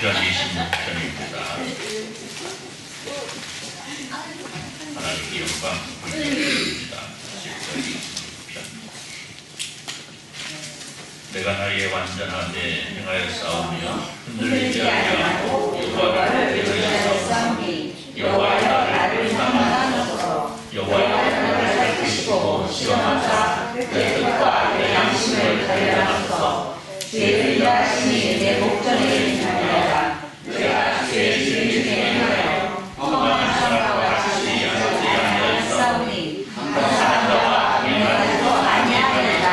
시편 26편입니다. 하나님께 영광 돌려드립니다. 시편 26편. 내가 나의 완전함에 행하여 싸우며 흔들리지 아니하고 여호와를 위하여 싸우니 여호와의 나를 인도하소서. 여호와의 나를 살피시고 시험하사 내 뜻과 내 양심을 단련하소서. 죄를 인하시니 내 목전에 있느니라. 내가 죄의 진리에 행하여 험한 사람과 같이 앉지 아니하였사오니 한 사람과 악행하지도 아니하리라.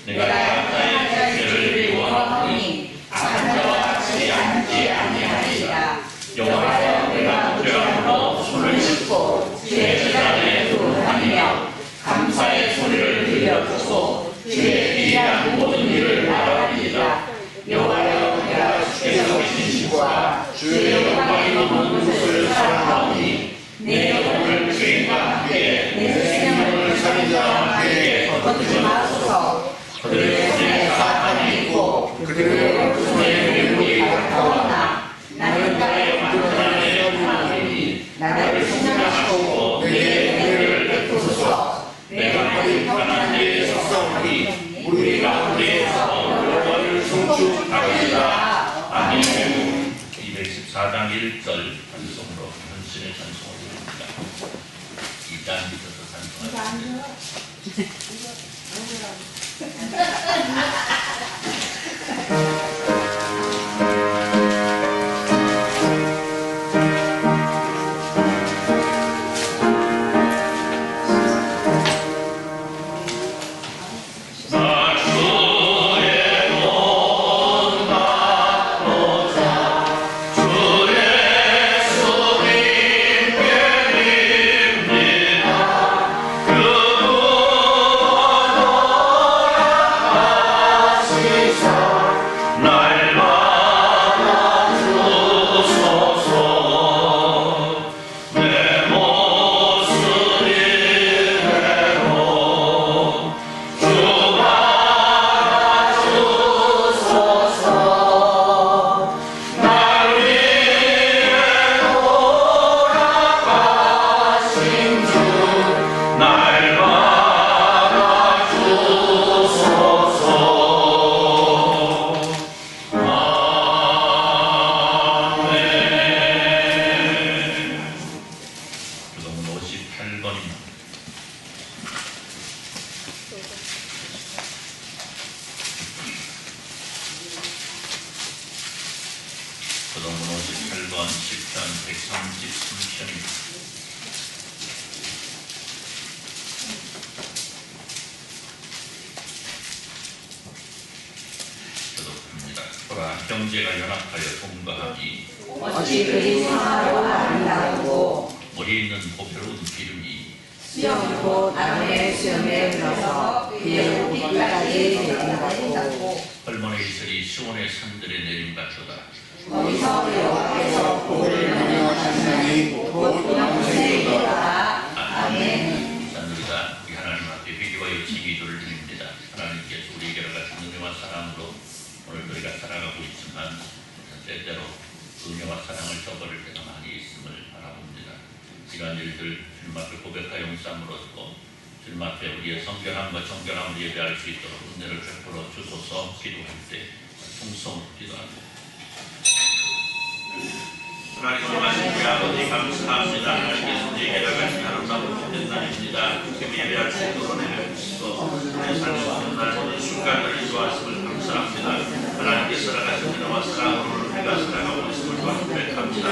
내가 악자의 죄를 미워하오니 악한 자와 같이 앉지 아니하리라. 여호와여 내가 죄악으로 손을 씻고 죄의 재단에 두루다니며 감사의 소리를 들려주고 죄의 비리한 모든 일을 말하리라. 여호와여 내가 주께서 계신 집과 주의 영광이 있는 곳을 사랑하오니 내 영혼을 죄인과 함께 내 생명을 살인 자와 함께 거두지 마소서. 그들의 손에 사탄이 있고 그들의 손에 괴물이 가까우나 나는 나의 완전함에 하나님이 나를 성장하시고 내게 은혜를 베푸소서. 내가 머리 편한 데에 서싸우니 우리 가운데에서 여호와를 송축하리라. 아멘. 214장 1절 찬송으로 헌신의 찬송을 드립니다. 2장 밑에서 찬송합니다. 부동문 58번 시편 133편입니다. 교독합니다. 보라 형제가 연합하여 동거하니 어찌 그리 생하로 아름다우고 머리 있는 보배로운 기름이 수염이고 나무의 수염에 흘러서 그의 옷깃까지 내린다고 헐몬의 이슬이 시온의 산들에 내림받도다. 거기서 여호와께서 복을 내려 장명이 곧 영생이로다. 아멘. 감사합니다. 우리 하나님 앞에 회개와 요청 기도를 드립니다. 하나님께서 우리에게 같은 은혜와 사랑으로 오늘도 우리가 살아가고 있지만 때때로 은혜와 사랑을 저버릴 때가 많이 있음을 바라고 이러한 일들 주님 앞에 고백하여 용서함을 얻고 주님 앞에 우리의 성결함과 정결함을 예배할 수 있도록 은혜를 베풀어 주소서. 기도할 때 통성으로 기도합니다. 하나님 말씀에 아버지 감사합니다. 하나님께서 우리에게 나가신 아름다운 복된 날입니다. 주님이 예배할 수 있도록 은혜를 주시고 내 삶의 모든 날 모든 순간을 인도하심을 감사합니다. 하나님께서 나가신 은혜와 사랑으로 우리가 살아가고 있음을 고백합니다.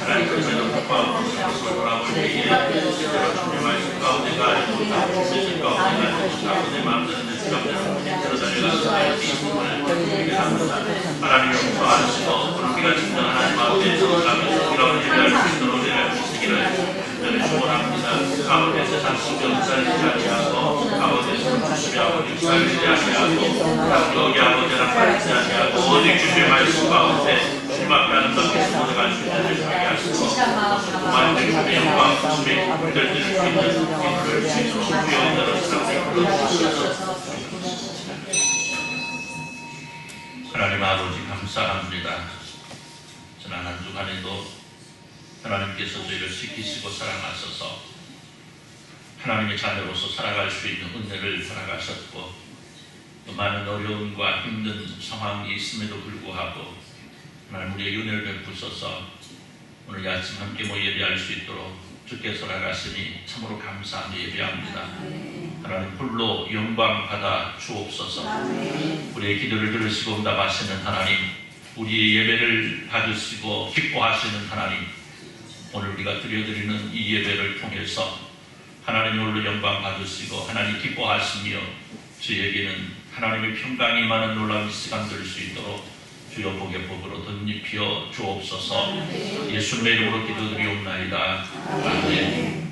하나님께서 이런 마음으로 그리스도를 돌아볼 때에 주님의 말씀 가운데가 못하고 주신 가운데가 못하고 내 마음대로 내 주장대로 밑으로 달려가서 나의 기쁨을 고백합니다. 하나님 용서하시고 우리가 진정 하나님 앞에 서가면서 이런 예배할 수 있도록 은혜를 주시기를 축원합니다. 아버지 세상 신경 살리지 아니하고 아버지 주님이 아버지 살리지 아니하고 여기 아버지랑 살리지 아니하고 오직 주님의 말씀 가운데 주님 앞에 아름답게 모두가 주님을 살게 하시고 그만 주님의 영광 주님의 기쁨을 드릴 수 있는 기도를 주님의 은혜로 사랑하시옵소서. 하나님 아버지 감사합니다. 지난 한 주간에도 하나님께서 저희를 지키시고 사랑하셔서 하나님의 자녀로서 살아갈 수 있는 은혜를 허락하셨고 또 많은 어려움과 힘든 상황이 있음에도 불구하고 하나님 우리의 은혜를 베푸셔서 오늘 이 아침 함께 모여 예배할 수 있도록 주께서 허락하시니 참으로 감사하며 예배합니다. 하나님 홀로 영광 받아 주옵소서. 우리의 기도를 들으시고 응답하시는 하나님, 우리의 예배를 받으시고 기뻐하시는 하나님, 오늘 우리가 드려드리는 이 예배를 통해서 하나님 홀로 영광 받으시고 하나님 기뻐하시며 저에게는 하나님의 평강이 많은 놀라운 시간 될 수 있도록 주여 복의 복으로 덧입혀 주옵소서. 예수님의 이름으로 기도드리옵나이다. 아멘.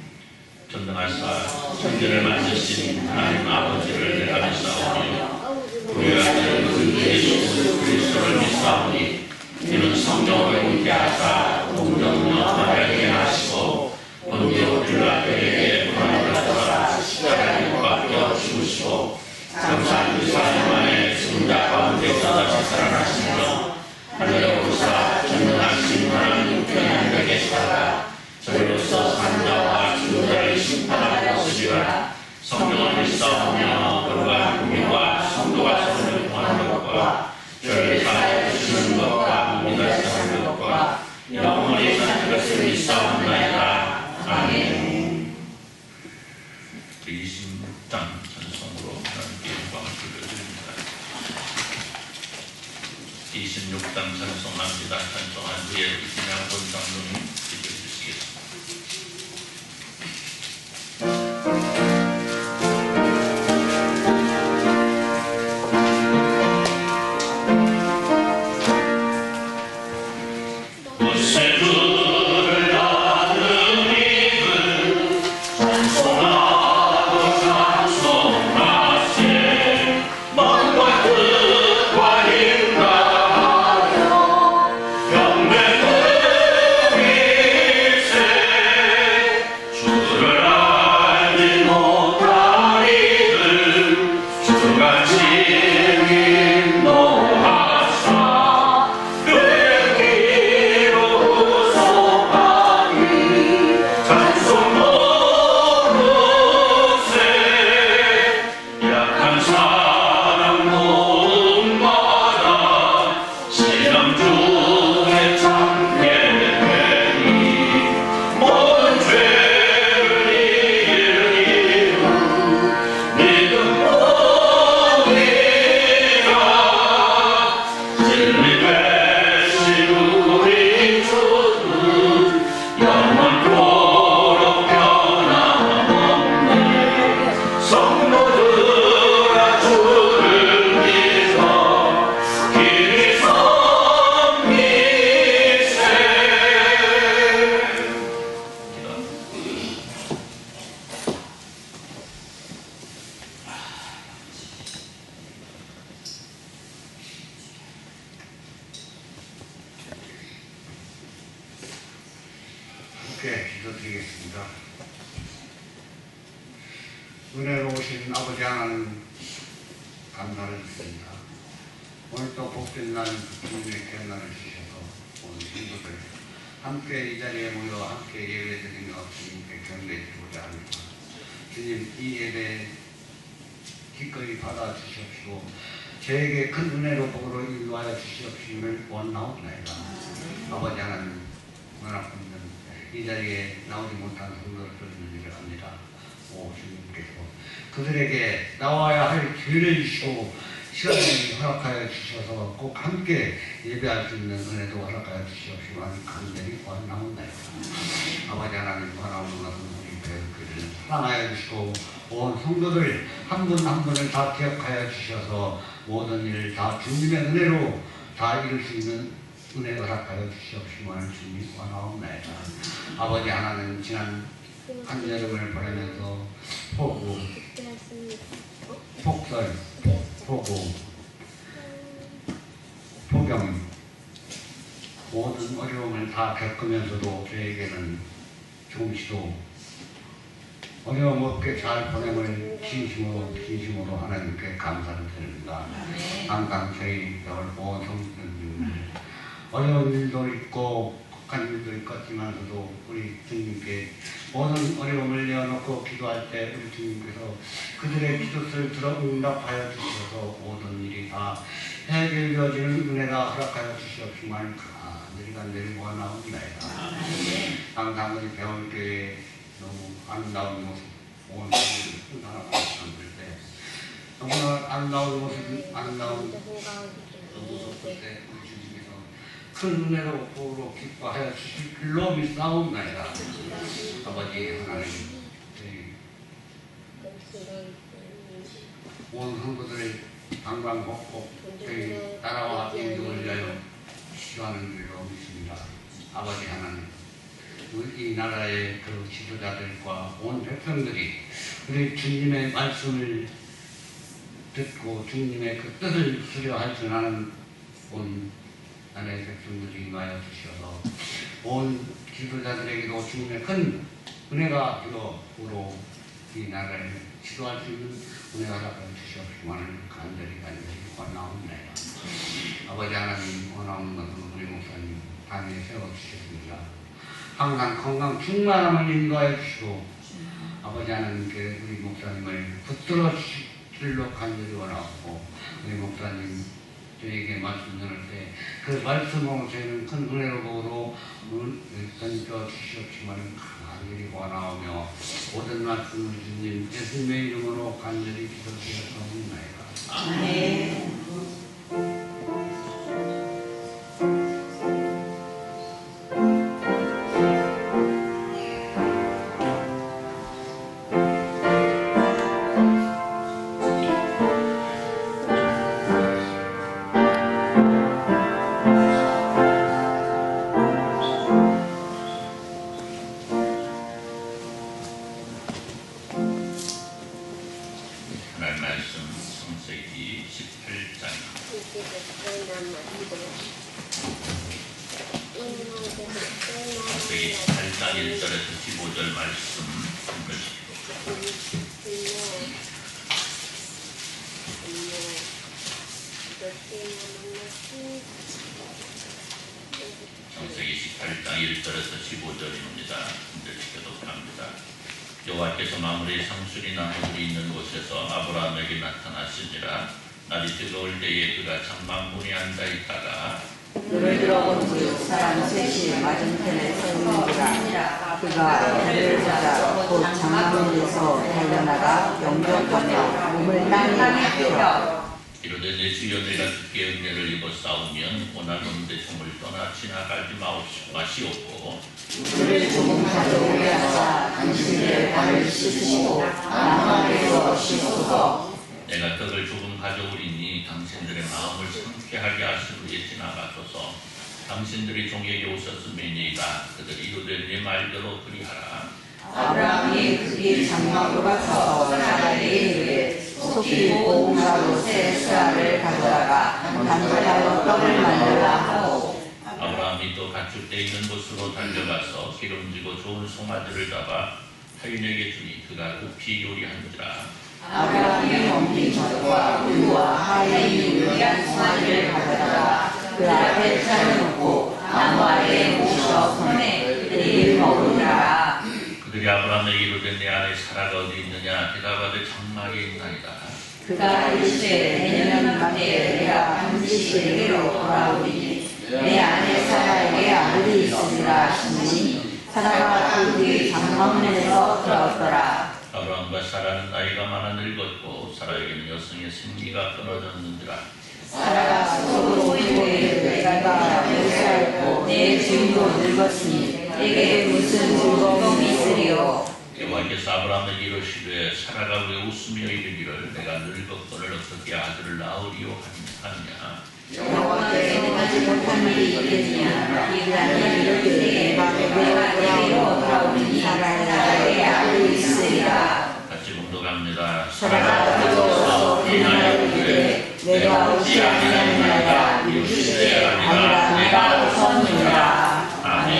전능하사 천지를 만드신 하나님 아버지를 내가 믿사오며 우리 아들 예수 그리스도를 믿사오니 이는 성령을 함께 하사 동정녀 마리아에게 하시고 본디오 빌라토에게 고난을 받아 십자가에 못 박혀 죽으시고 장사한 그 사흘 만에 죽은 자 가운데서 다시 살아나시며 하늘에 오르사 전능하신 하나님 편안하게 계시다가 저희로서 산자와 죽은 자를 심판하러 오시리라. 성령을 믿사오며 그가 공의와 성도가 서로를 통하는 것과 죄를 사하여 주시는 것과 믿어 사는 것과 영원히 사는 것을 믿사옵나이다. 아멘. 26장 찬송으로 하나님께 영광을 돌려드립니다. 26장 찬송합니다. 찬송한 후에 이진양 본장로님 기도해주시겠습니다. 기도드리겠습니다. 은혜로우신 아버지 하나님 감사를 드립니다. 오늘 또 복된 날 주님의 견날을 주셔서 오늘 친구들 함께 이 자리에 모여 함께 예배드리며 주님께 경배드리고자 합니다. 주님 이 예배 기꺼이 받아주시옵시고 저에게 큰 은혜로 복으로 인도하여 주시옵심을 원하옵나이다. 아버지 하나님 원하옵는 이 자리에 나오지 못한 성도들을 일을 합니다. 오 주님께서 그들에게 나와야 할 기회를 주시고 시간을 허락하여 주셔서 꼭 함께 예배할 수 있는 은혜도 허락하여 주시옵시면 간절히 원하옵나이다. 아버지 하나님 원하옵는 것은 우리 교회를 사랑하여 주시고 온 성도들 한 분 한 분을 다 기억하여 주셔서 모든 일을 다 주님의 은혜로 다 이룰 수 있는 은혜 허락하여 주시옵시면 주님 원하옵나이다. 아버지 하나님 지난 한여름을 보내면서 폭우, 폭설, 폭우, 폭염 모든 어려움을 다 겪으면서도 저에게는 조금씩도 어려움 없게 잘 보냄을 진심으로 하나님께 감사를 드립니다. 항상 저희 온 성도님을 어려운 일도 있고 극한 일도 있겠지만서도 우리 주님께 모든 어려움을 내어놓고 기도할 때 우리 주님께서 그들의 기도를 들어 응답하여 주셔서 모든 일이 다 해결되어지는 은혜가 허락하여 주시옵지만 간절히 원하옵나이다. 항상 우리 배울교회 너무 아름다운 모습, 온 세상을 살아가는 때 너무나 아름다운 모습, 아름다운 모습 볼 때 우리 주님께서 큰 은혜로 복으로 기뻐하여 주실 길로 믿사옵나이다. 아버지 하나님 저희 온 성도들의 방방곡곡 저희 나라와 민족을 위하여 기도하는 줄로 믿습니다. 아버지 하나님 이 나라의 그 지도자들과 온 백성들이 우리 주님의 말씀을 듣고 주님의 그 뜻을 수료할 줄 아는 온 나라의 백성들이 임하여 주셔서 온 지도자들에게도 주님의 큰 은혜가 되어으로 이 나라를 지도할 수 있는 은혜가 허락하여 주시옵시기만을 간절히 원하옵나이다. 아버지 하나님 원하옵는 것은 우리 목사님 당에 세워주셨습니다. 항상 건강 충만함을 인도하여 주시고 아버지 하나님께 우리 목사님을 붙들어 주실 줄로 간절히 원하고 우리 목사님 저에게 말씀 전할 때 그 말씀으로 저희는 큰 은혜로 보고 던져 주시옵지만 간절히 원하오며 모든 말씀을 주님 예수님의 이름으로 간절히 기도드렸사옵나이다. 아멘. 하나님 말씀 창세기 18장 창세기 18장 1절에서 15절 말씀 읽으시고 창세기 18장 1절에서 15절입니다. 읽으시도록 합니다. 여호와께서 마물의 상수리 나무들이 있는 곳에서 아브라함에게 나타나시니라. 날이 뜨거울 때에 그가 장막문에 앉아 있다가 눈을 들어본 그 사람 셋이 맞은편에 서 있는지라. 그가 해를 보자 곧 장막문에서 달려나가 영접하며 몸을 땅에 박혀 이르되 내 주여 내가 주께 은혜를 입어 싸우면 원하는 대충을 떠나 지나가지 마시옵고 물을 조금 가져오게 하사 당신의 발을 씻으시고 나무에서 씻소서. 내가 떡을 조금 가져오리니 당신들의 마음을 상쾌하게 하시고 지나가소서. 당신들이 종에게 오셨음이니이다. 그들이 이르되 네 말대로 그리하라. 아브라함이 그의 장막으로 가서 사라에게 이르되 속히 보응하로 새 쌀을 가져다가 단칼하여 떡을 만들라 하고 아브라함이 또 가축대 있는 곳으로 달려가서 기름지고 좋은 송아지를 잡아 타인에게 주니 그가 급히 요리한지라. 아브라함이 옮긴 젖과 우유와 하에 있는 유리한 송아지를 가져다가 그 앞에 차려놓고 나무 아래에 모셔 손에 그들이 먹으니라. 그들이 아브라함에게 이르되 내 아내 사라가 어디 있느냐 대답하되 장막에 있나이다. 그가 이르되 내년 이맘때 내가 반드시 내게로 돌아오리니 내 아내 사라에게 아들이 있으리라 하시니 사라가 그 뒤 장막문에서 돌아오더라. 아브라함과 사라는 나이가 많아 늙었고 사라에게는 여성의 생기가 끊어졌는지라. 사라가 스스로 보이되 내가 무사했고 내 주인도 늙었으니 내게 무슨 즐거움이 있으리요. 여호와께서 아브라함에게 이르시되 사라가 왜 웃으며 이르기를 내가 늙었거늘 어떻게 아들을 낳으리요 하느냐. 여호와께서 하지 못한 일이 있겠느냐. 이르되 이르되 내가 내게로 돌아오니 사라에게 아들이 있으리라. 같이 공독합니다. 사라가 들어서 일어나되 내가 오지 아니하느냐 이르시되 아니라 내가 오선이니라. 아멘.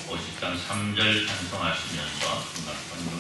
50장 3절 찬송하시면서 음악방송을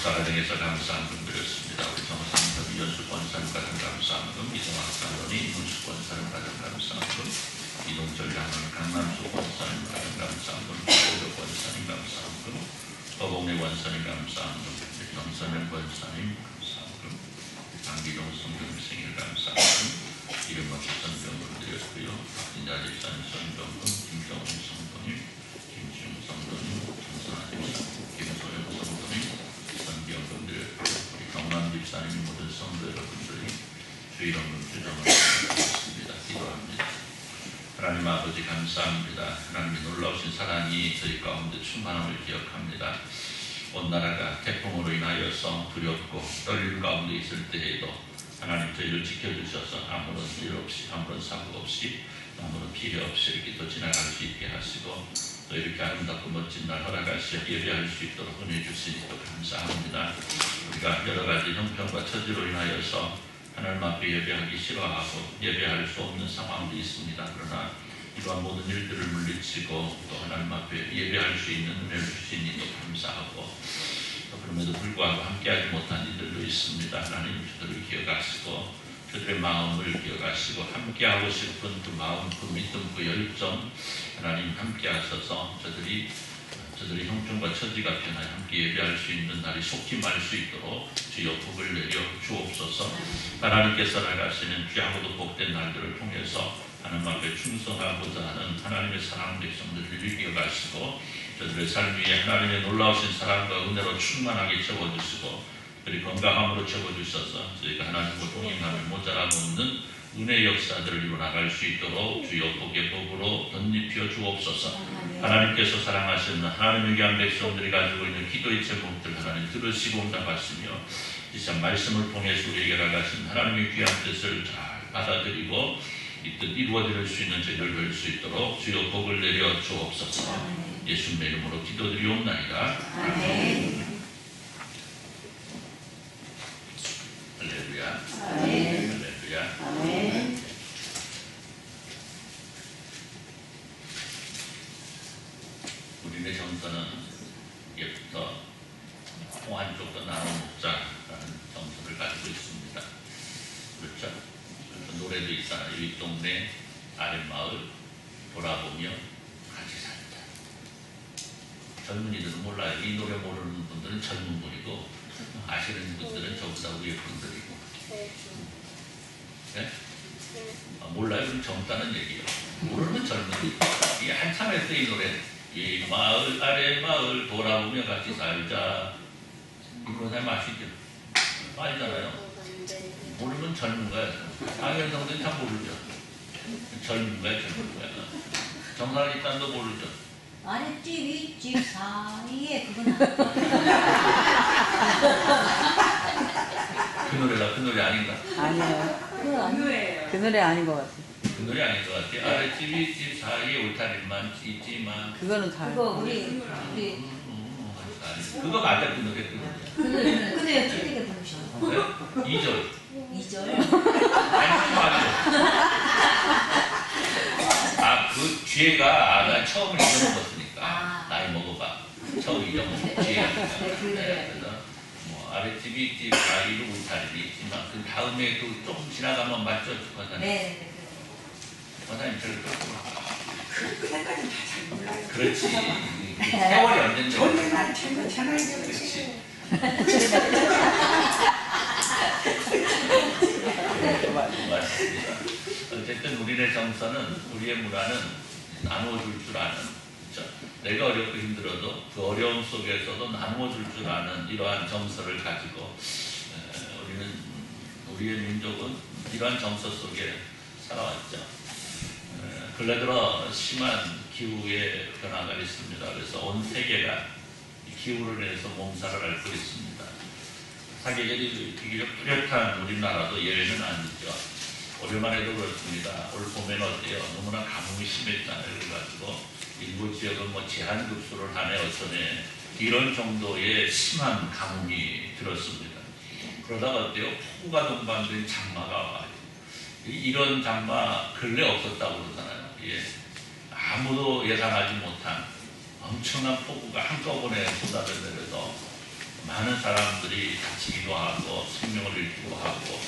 사가정에서 감사한 금 드렸습니다. 우리 정상금 연수권사님 받은 감사한금, 이동학장로님 문수권사님 받은 감사한금, 이동철 장로님 강남수 권사님 받은 감사한금, 고려 권사님 감사한금, 허봉래 권사님 감사한금, 정선영 권사님 감사한금, 이름만 선병을 드렸고요. 박진자 집사님 선병금, 김정훈 성도님, 김지웅 성도님, 정선아 집사님, 김소영 성도님 선병금 드렸고요. 우리 경남 집사님 모든 성도 여러분들이 주 이름을 주정을 드리겠습니다. 기도합니다. 하나님 아버지 감사합니다. 하나님의 놀라우신 사랑이 저희 가운데 충만함을 기억합니다. 온 나라가 태풍으로 인하여서 두렵고 떨림 가운데 있을 때에도 하나님 저희를 지켜주셔서 아무런 일 없이 아무런 사고 없이 아무런 피해 없이 이렇게 또 지나갈 수 있게 하시고 또 이렇게 아름답고 멋진 날 허락하시어 예배할 수 있도록 은혜 주시니 또 감사합니다. 우리가 여러 가지 형편과 처지로 인하여서 하나님 앞에 예배하기 싫어하고 예배할 수 없는 상황도 있습니다. 그러나 이러한 모든 일들을 물리치고 또 하나님 앞에 예배할 수 있는 은혜를 주시니 또 감사하고 또 그럼에도 불구하고 함께하지 못한 이들도 있습니다. 하나님 저들을 기억하시고 저들의 마음을 기억하시고 함께하고 싶은 그 마음, 그 믿음, 그 열정 하나님 함께하셔서 저들이 형편과 처지가 변하여 함께 예배할 수 있는 날이 속히 말 수 있도록 주여 복을 내려 주옵소서. 하나님께서 나가시는 귀하고도 복된 날들을 통해서 하나님 앞에 충성하고자 하는 하나님의 사랑하는 백성들을 기억하시고 저들의 삶 위에 하나님의 놀라우신 사랑과 은혜로 충만하게 채워주시고 그리고 건강함으로 채워주셔서 저희가 하나님과 동행하며 모자람 없는 은혜의 역사들을 이루어나갈 수 있도록 주여 복의 복으로 덧입혀 주옵소서. 하나님께서 사랑하시는 하나님의 귀한 백성들이 가지고 있는 기도의 제목들 하나님 들으시고 응답하시며 이 시간 말씀을 통해서 우리에게 나가신 하나님의 귀한 뜻을 잘 받아들이고 이 뜻 이루어질 수 있는 저희를 뵐 수 있도록 주여 복을 내려 주옵소서. 예수님의 이름으로 기도드리옵나이다. 아멘. 할렐루야. 아멘. 할렐루야. 아멘. 우리의 정서는 예부터 한쪽도 나눠 먹자라는 정서를 가지고 있습니다. 그렇죠? 노래도 있잖아요. 윗동네 아랫마을 돌아보며 같이 살자. 젊은이들은 몰라요. 이 노래 모르는 분들은 젊은 분이고 아시는 분들은 저보다 위에 분들이고. 네? 몰라요? 그럼 젊다는 얘기예요. 모르는 젊은이. 이게 한참 했어 이 노래. 이 마을 아랫마을 돌아보며 같이 살자. 이거 사람 아시죠? 알잖아요. 모르면 젊은 거야. 강현성들은 참 모르죠. 젊은 거야, 젊은 거야. 정상 일단도 모르죠. 아랫집 윗집 사이에 그건 그 노래가 그 노래 아닌가? 아니에요. 그 노래 아닌 것 같아요. 그 노래 아닌 것 같아요. 아랫집 윗집 사이에 울타리만 있지만 그거는 다. 그거 우리 그거 맞아. 그 노래. 근데 어떻게 부르셔? 네? 2절. 2절? 아니, 맞아. 그 뒤에가 나 처음 잊어먹었으니까 나이 먹어봐. 처음 잊어먹었어. 뒤에가. 그래서 뭐 아랫집 윗집 사이로 울타리 있지만 그 다음에 그 조금 지나가면 맞죠? 과사님? 네. 과사님 저를 조금 그때까지 다 잘 몰라요. 그렇지. 세월이 언젠데. 저는 난 제가 잘 알죠. 그렇지. 맞습니다. 어쨌든 우리의 정서는 우리의 문화는 나누어줄 줄 아는 그렇죠? 내가 어렵고 힘들어도 그 어려움 속에서도 나누어줄 줄 아는 이러한 정서를 가지고 우리의 민족은 이러한 정서 속에 살아왔죠. 근래 들어 심한 기후의 변화가 있습니다. 그래서 온 세계가 기후를 인해서 몸살을 앓고 있습니다. 사계절이 뚜렷한 우리나라도 예외는 아니죠. 올해만 해도 그렇습니다. 올 봄에는 어때요? 너무나 가뭄이 심했잖아요. 그래가지고 일부 지역은 뭐 제한급수를 하네 어쩌네 이런 정도의 심한 가뭄이 들었습니다. 그러다가 어때요? 폭우가 동반된 장마가 와요. 이런 장마 근래 없었다고 그러잖아요. 예. 아무도 예상하지 못한 엄청난 폭우가 한꺼번에 쏟아져 내려서 많은 사람들이 다치기도 하고 생명을 잃기도 하고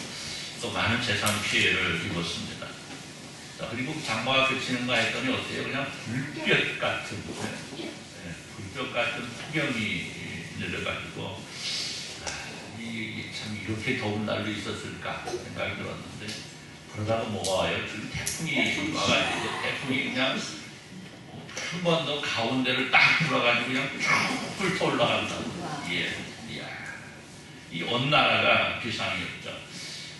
또 많은 재산 피해를 입었습니다. 자, 그리고 장마가 그치는가 했더니 어때요? 그냥 불볕 같은 불볕 같은 폭염이 내려가지고 참 이렇게 더운 날도 있었을까 생각이 들었는데 그러다가 뭐가 와요? 지금 태풍이 와가지고 태풍이 그냥 한 번 더 가운데를 딱 불어가지고 그냥 쭉 훑어 올라간다. 예, 이야, 이 온 나라가 비상이었죠.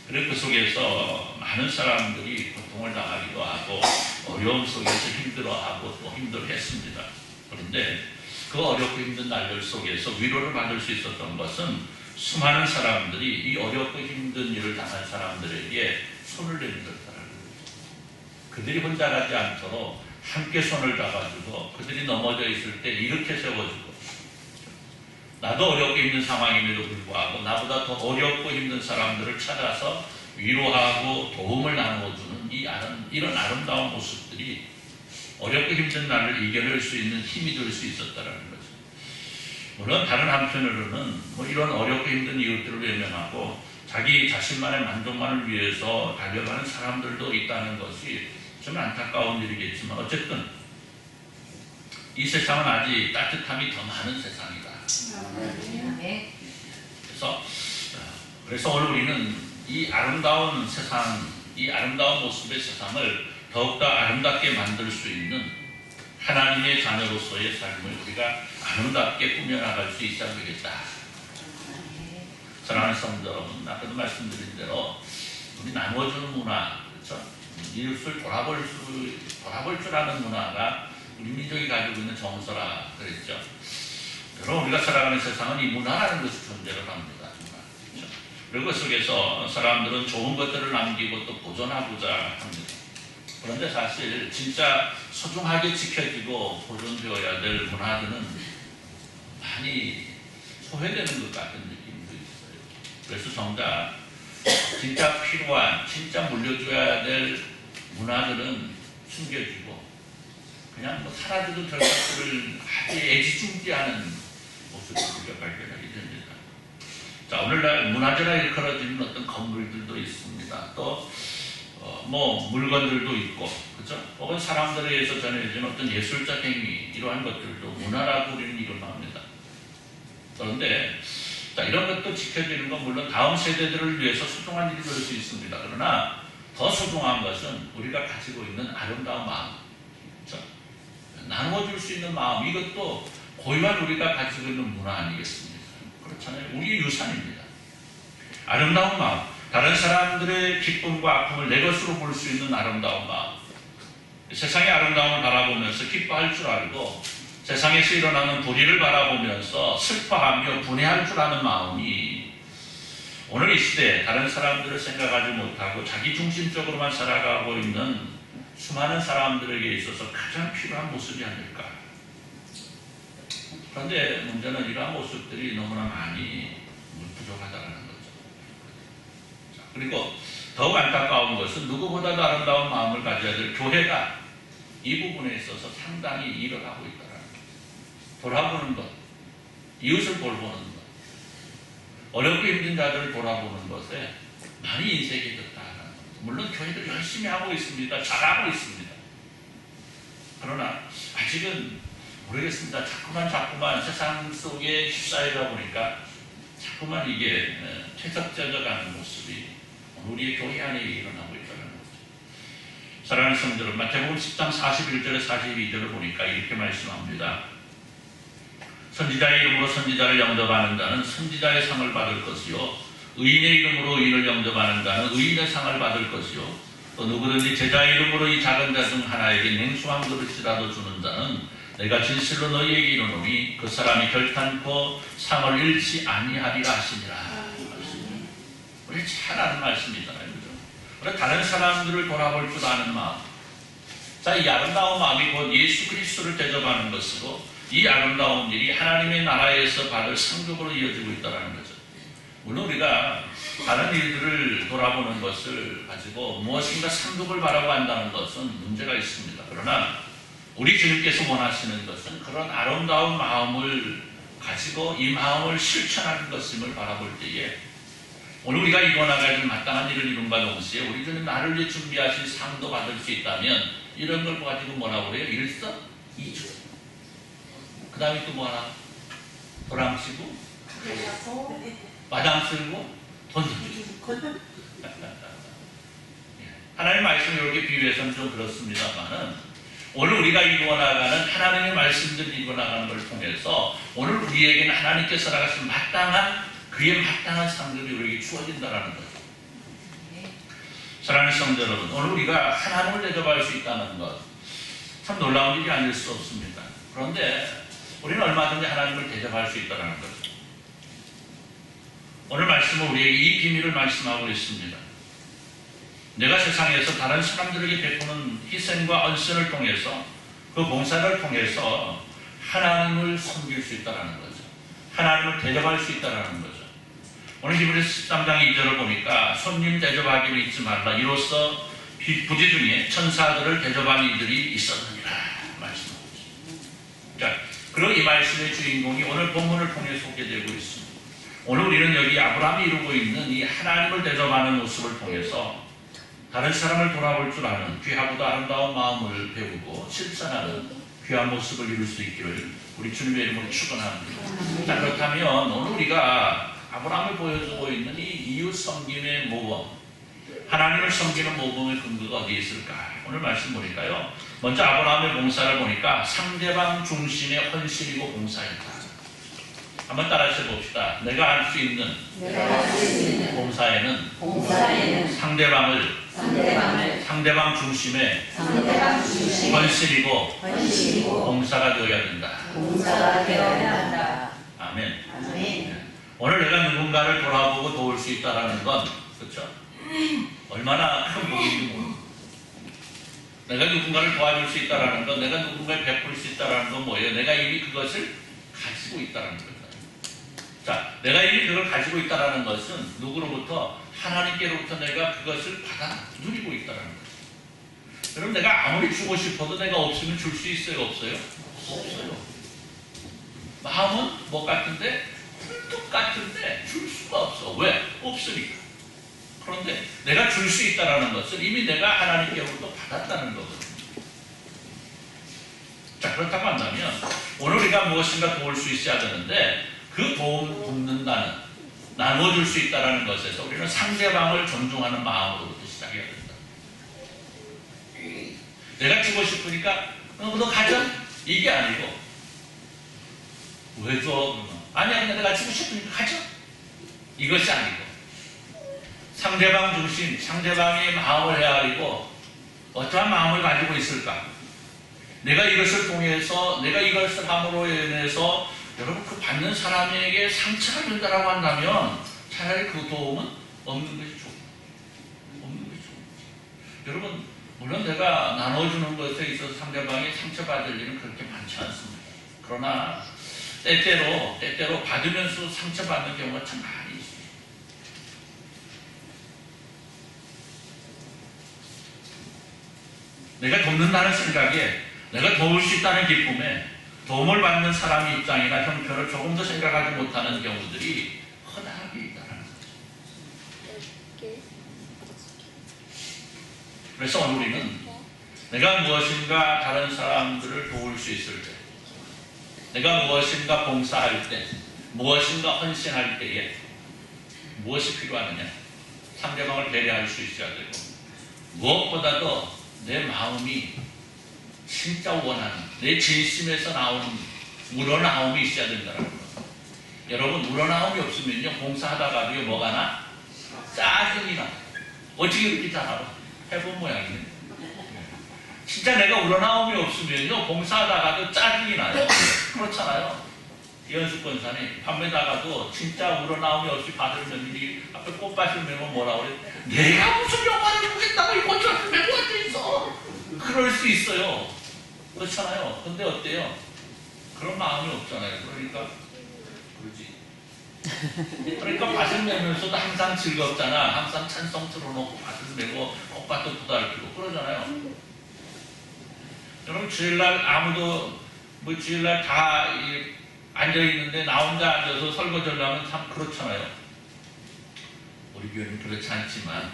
그리고 그 속에서 많은 사람들이 고통을 당하기도 하고 어려움 속에서 힘들어하고 또 힘들어했습니다. 그런데 그 어렵고 힘든 날들 속에서 위로를 받을 수 있었던 것은 수많은 사람들이 이 어렵고 힘든 일을 당한 사람들에게 손을 내밀었다는 거죠. 그들이 혼자 가지 않도록 함께 손을 잡아주고 그들이 넘어져 있을 때 이렇게 세워주고 나도 어렵고 힘든 상황임에도 불구하고 나보다 더 어렵고 힘든 사람들을 찾아서 위로하고 도움을 나누어주는 이런 아름다운 모습들이 어렵고 힘든 날을 이겨낼 수 있는 힘이 될 수 있었다는 거죠. 물론 다른 한편으로는 뭐 이런 어렵고 힘든 이웃들을 외면하고 자기 자신만의 만족만을 위해서 달려가는 사람들도 있다는 것이 좀 안타까운 일이겠지만 어쨌든 이 세상은 아직 따뜻함이 더 많은 세상이다. 그래서 오늘 우리는 이 아름다운 세상, 이 아름다운 모습의 세상을 더욱더 아름답게 만들 수 있는 하나님의 자녀로서의 삶을 우리가 아름답게 꾸며나갈 수 있어야 되겠다. 사랑하는 성도 여러분, 아까도 말씀드린 대로 우리 나누어주는 문화, 그렇죠? 이웃을 돌아볼 줄 아는 문화가 우리 민족이 가지고 있는 정서라 그랬죠. 여러분, 우리가 살아가는 세상은 이 문화라는 것이 존재를 합니다. 그렇죠? 그리고 그 속에서 사람들은 좋은 것들을 남기고 또 보존하고자 합니다. 그런데 사실 진짜 소중하게 지켜지고 보존되어야 될 문화들은 많이 소외되는 것 같은 느낌도 있어요. 그래서 정작 진짜 필요한, 진짜 물려줘야 될 문화들은 숨겨지고 그냥 뭐 사라져도 될 것들을 아주 애지중지하는 모습을 우리가 발견하게 됩니다. 자, 오늘날 문화재라 일컬어지는 어떤 건물들도 있습니다. 또 뭐 물건들도 있고, 그렇죠? 혹은 사람들에 의해서 전해지는 어떤 예술적 행위, 이러한 것들도 문화라고 우리는 이름합니다. 그런데 자, 이런 것도 지켜지는 건 물론 다음 세대들을 위해서 소중한 일이 될 수 있습니다. 그러나 더 소중한 것은 우리가 가지고 있는 아름다운 마음, 그렇죠? 나누어줄 수 있는 마음, 이것도 고유한 우리가 가지고 있는 문화 아니겠습니까? 그렇잖아요. 우리의 유산입니다. 아름다운 마음, 다른 사람들의 기쁨과 아픔을 내 것으로 볼 수 있는 아름다운 마음, 세상의 아름다움을 바라보면서 기뻐할 줄 알고 세상에서 일어나는 불의를 바라보면서 슬퍼하며 분해할 줄 아는 마음이 오늘 이 시대에 다른 사람들을 생각하지 못하고 자기 중심적으로만 살아가고 있는 수많은 사람들에게 있어서 가장 필요한 모습이 아닐까. 그런데 문제는 이러한 모습들이 너무나 많이 부족하다는 거죠. 그리고 더욱 안타까운 것은 누구보다도 아름다운 마음을 가져야 될 교회가 이 부분에 있어서 상당히 일을 하고 있다는 것. 돌아보는 것, 이웃을 돌보는 것, 어렵고 힘든 자들을 돌아보는 것에 많이 인색해졌다는 것. 물론 교회들 열심히 하고 있습니다. 잘하고 있습니다. 그러나 아직은 모르겠습니다. 자꾸만 세상 속에 휩싸이다 보니까 자꾸만 이게 퇴색되어 가는 모습이 우리의 교회 안에 일어나고 있다는 거죠. 사랑하는 성도 여러분, 마태복음 10장 41절에 42절을 보니까 이렇게 말씀합니다. 선지자의 이름으로 선지자를 영접하는 자는 선지자의 상을 받을 것이요, 의인의 이름으로 의인을 영접하는 자는 의인의 상을 받을 것이요, 또 누구든지 제자의 이름으로 이 작은 자 중 하나에게 냉수 한 그릇이라도 주는 자는 내가 진실로 너희에게 이르노니 그 사람이 결탄코 상을 잃지 아니하리라 하시니라. 우리 잘 아는 말씀이잖아요. 그렇죠? 다른 사람들을 돌아볼 줄 아는 마음. 자, 이 아름다운 마음이 곧 예수 그리스도를 대접하는 것이고 이 아름다운 일이 하나님의 나라에서 받을 상급으로 이어지고 있다는 거죠. 물론 우리가 다른 일들을 돌아보는 것을 가지고 무엇인가 상급을 바라고 한다는 것은 문제가 있습니다. 그러나 우리 주님께서 원하시는 것은 그런 아름다운 마음을 가지고 이 마음을 실천하는 것임을 바라볼 때에 오늘 우리가 이뤄나갈 마땅한 일을 이룬과 동시에 우리 주님 나를 위해 준비하신 상도 받을 수 있다면 이런 걸 가지고 뭐라고 해요? 일석이조. 그 다음에 또 뭐하나? 도랑치고 마당 쓸고 돈 던지고. 말씀 이렇게 비유해서는 좀 그렇습니다만은 오늘 우리가 이루어나가는 하나님의 말씀들을 이루어나가는 걸 통해서 오늘 우리에게는 하나님께서 나가신 마땅한 그의 마땅한 상들이 우리에게 주어진다는 거죠. 사랑하는 성도 여러분, 오늘 우리가 하나님을 대접할 수 있다는 것 참 놀라운 일이 아닐 수 없습니다. 그런데 우리는 얼마든지 하나님을 대접할 수 있다는 거죠. 오늘 말씀은 우리에게 이 비밀을 말씀하고 있습니다. 내가 세상에서 다른 사람들에게 베푸는 희생과 언선을 통해서 그 봉사를 통해서 하나님을 섬길 수 있다는 거죠. 하나님을 대접할 수 있다는 거죠. 오늘 히브리서 13장 2절을 보니까 손님 대접하기를 잊지 말라. 이로써 부지 중에 천사들을 대접한 이들이 있었느니라 말씀하고 있습니다. 자, 그리고 이 말씀의 주인공이 오늘 본문을 통해 소개되고 있습니다. 오늘 우리는 여기 아브라함이 이루고 있는 이 하나님을 대접하는 모습을 통해서 다른 사람을 돌아볼 줄 아는 귀하고도 아름다운 마음을 배우고 실천하는 귀한 모습을 이룰 수 있기를 우리 주님의 이름으로 축원합니다. 자, 그렇다면 오늘 우리가 아브라함이 보여주고 있는 이 이웃 섬김의 모범, 하나님을 섬기는 모범의 근거가 어디에 있을까? 오늘 말씀 보니까요. 먼저 아브라함의 봉사를 보니까 상대방 중심의 헌신이고 봉사였다. 한번 따라서 봅시다. 내가 할 수 있는 봉사에는 상대방 중심의 헌신이고 봉사가 되어야 된다. 아멘. 오늘 내가 누군가를 돌아보고 도울 수 있다는 건 그렇죠? 얼마나 큰 복인지 모릅니다. 내가 누군가를 도와줄 수 있다는 건, 내가 누군가를 베풀 수 있다는 건 뭐예요? 내가 이미 그것을 가지고 있다는 거예요. 자, 내가 이미 그걸 가지고 있다는 것은 누구로부터? 하나님께로부터 내가 그것을 받아 누리고 있다는 거예요. 여러분, 내가 아무리 주고 싶어도 내가 없으면 줄 수 있어요? 없어요? 없어요. 마음은 뭐 같은데? 꿀떡 같은데 줄 수가 없어. 왜? 없으니까. 그런데 내가 줄 수 있다는 것은 이미 내가 하나님께로부터 받았다는 거거든요. 자, 그렇다고 한다면 오늘 우리가 무엇인가 도울 수 있어야 되는데 그 도움 돕는다는, 나눠줄 수 있다는 것에서 우리는 상대방을 존중하는 마음으로부터 시작해야 된다. 내가 주고 싶으니까 너 가져? 이게 아니고 왜 줘? 아니야, 근데 내가 주고 싶으니까 가져? 이것이 아니고 상대방 중심, 상대방의 마음을 헤아리고 어떠한 마음을 가지고 있을까? 내가 이것을 통해서, 내가 이것을 함으로 인해서 여러분 그 받는 사람에게 상처가 된다라고 한다면 차라리 그 도움은 없는 것이 좋고, 없는 것이 좋고. 여러분, 물론 내가 나눠주는 것에 있어서 상대방이 상처받을 일은 그렇게 많지 않습니다. 그러나 때때로 받으면서 상처받는 경우가 참 많이 있습니다. 내가 돕는다는 생각에, 내가 도울 수 있다는 기쁨에 도움을 받는 사람의 입장이나 형편을 조금 더 생각하지 못하는 경우들이 허다하게 있다는 거죠. 그래서 오늘 우리는 내가 무엇인가 다른 사람들을 도울 수 있을 때, 내가 무엇인가 봉사할 때, 무엇인가 헌신할 때에 무엇이 필요하느냐? 상대방을 배려할 수 있어야 되고, 무엇보다도 내 마음이 진짜 원하는, 내 진심에서 나오는 우러나옴이 있어야 된다는 거예요. 여러분, 우러나옴이 없으면요, 봉사하다가도 뭐가 나? 짜증이 나. 어떻게 그렇게 잘 알아? 해본 모양이네. 진짜 내가 우러나옴이 없으면요, 봉사하다가도 짜증이 나요. 그렇잖아요. 이현숙 권사님, 밤에다가도 진짜 우러나옴이 없이 밭을 메밀이 앞에 꽃밭을 메면 뭐라 그래? 내가 무슨 영화를 보겠다고 이 꽃밭을 메고 앉아있어. 그럴 수 있어요. 그렇잖아요. 근데 어때요? 그런 마음이 없잖아요. 그러니까 그러지. 그러니까 밭을 메면서도 항상 즐겁잖아. 항상 찬송 틀어놓고 밭을 메고 꽃밭도 부달키고 그러잖아요. 여러분, 주일날 아무도 주일날 다 앉아있는데 나 혼자 앉아서 설거지를 하면 참 그렇잖아요. 우리 교회는 그렇지 않지만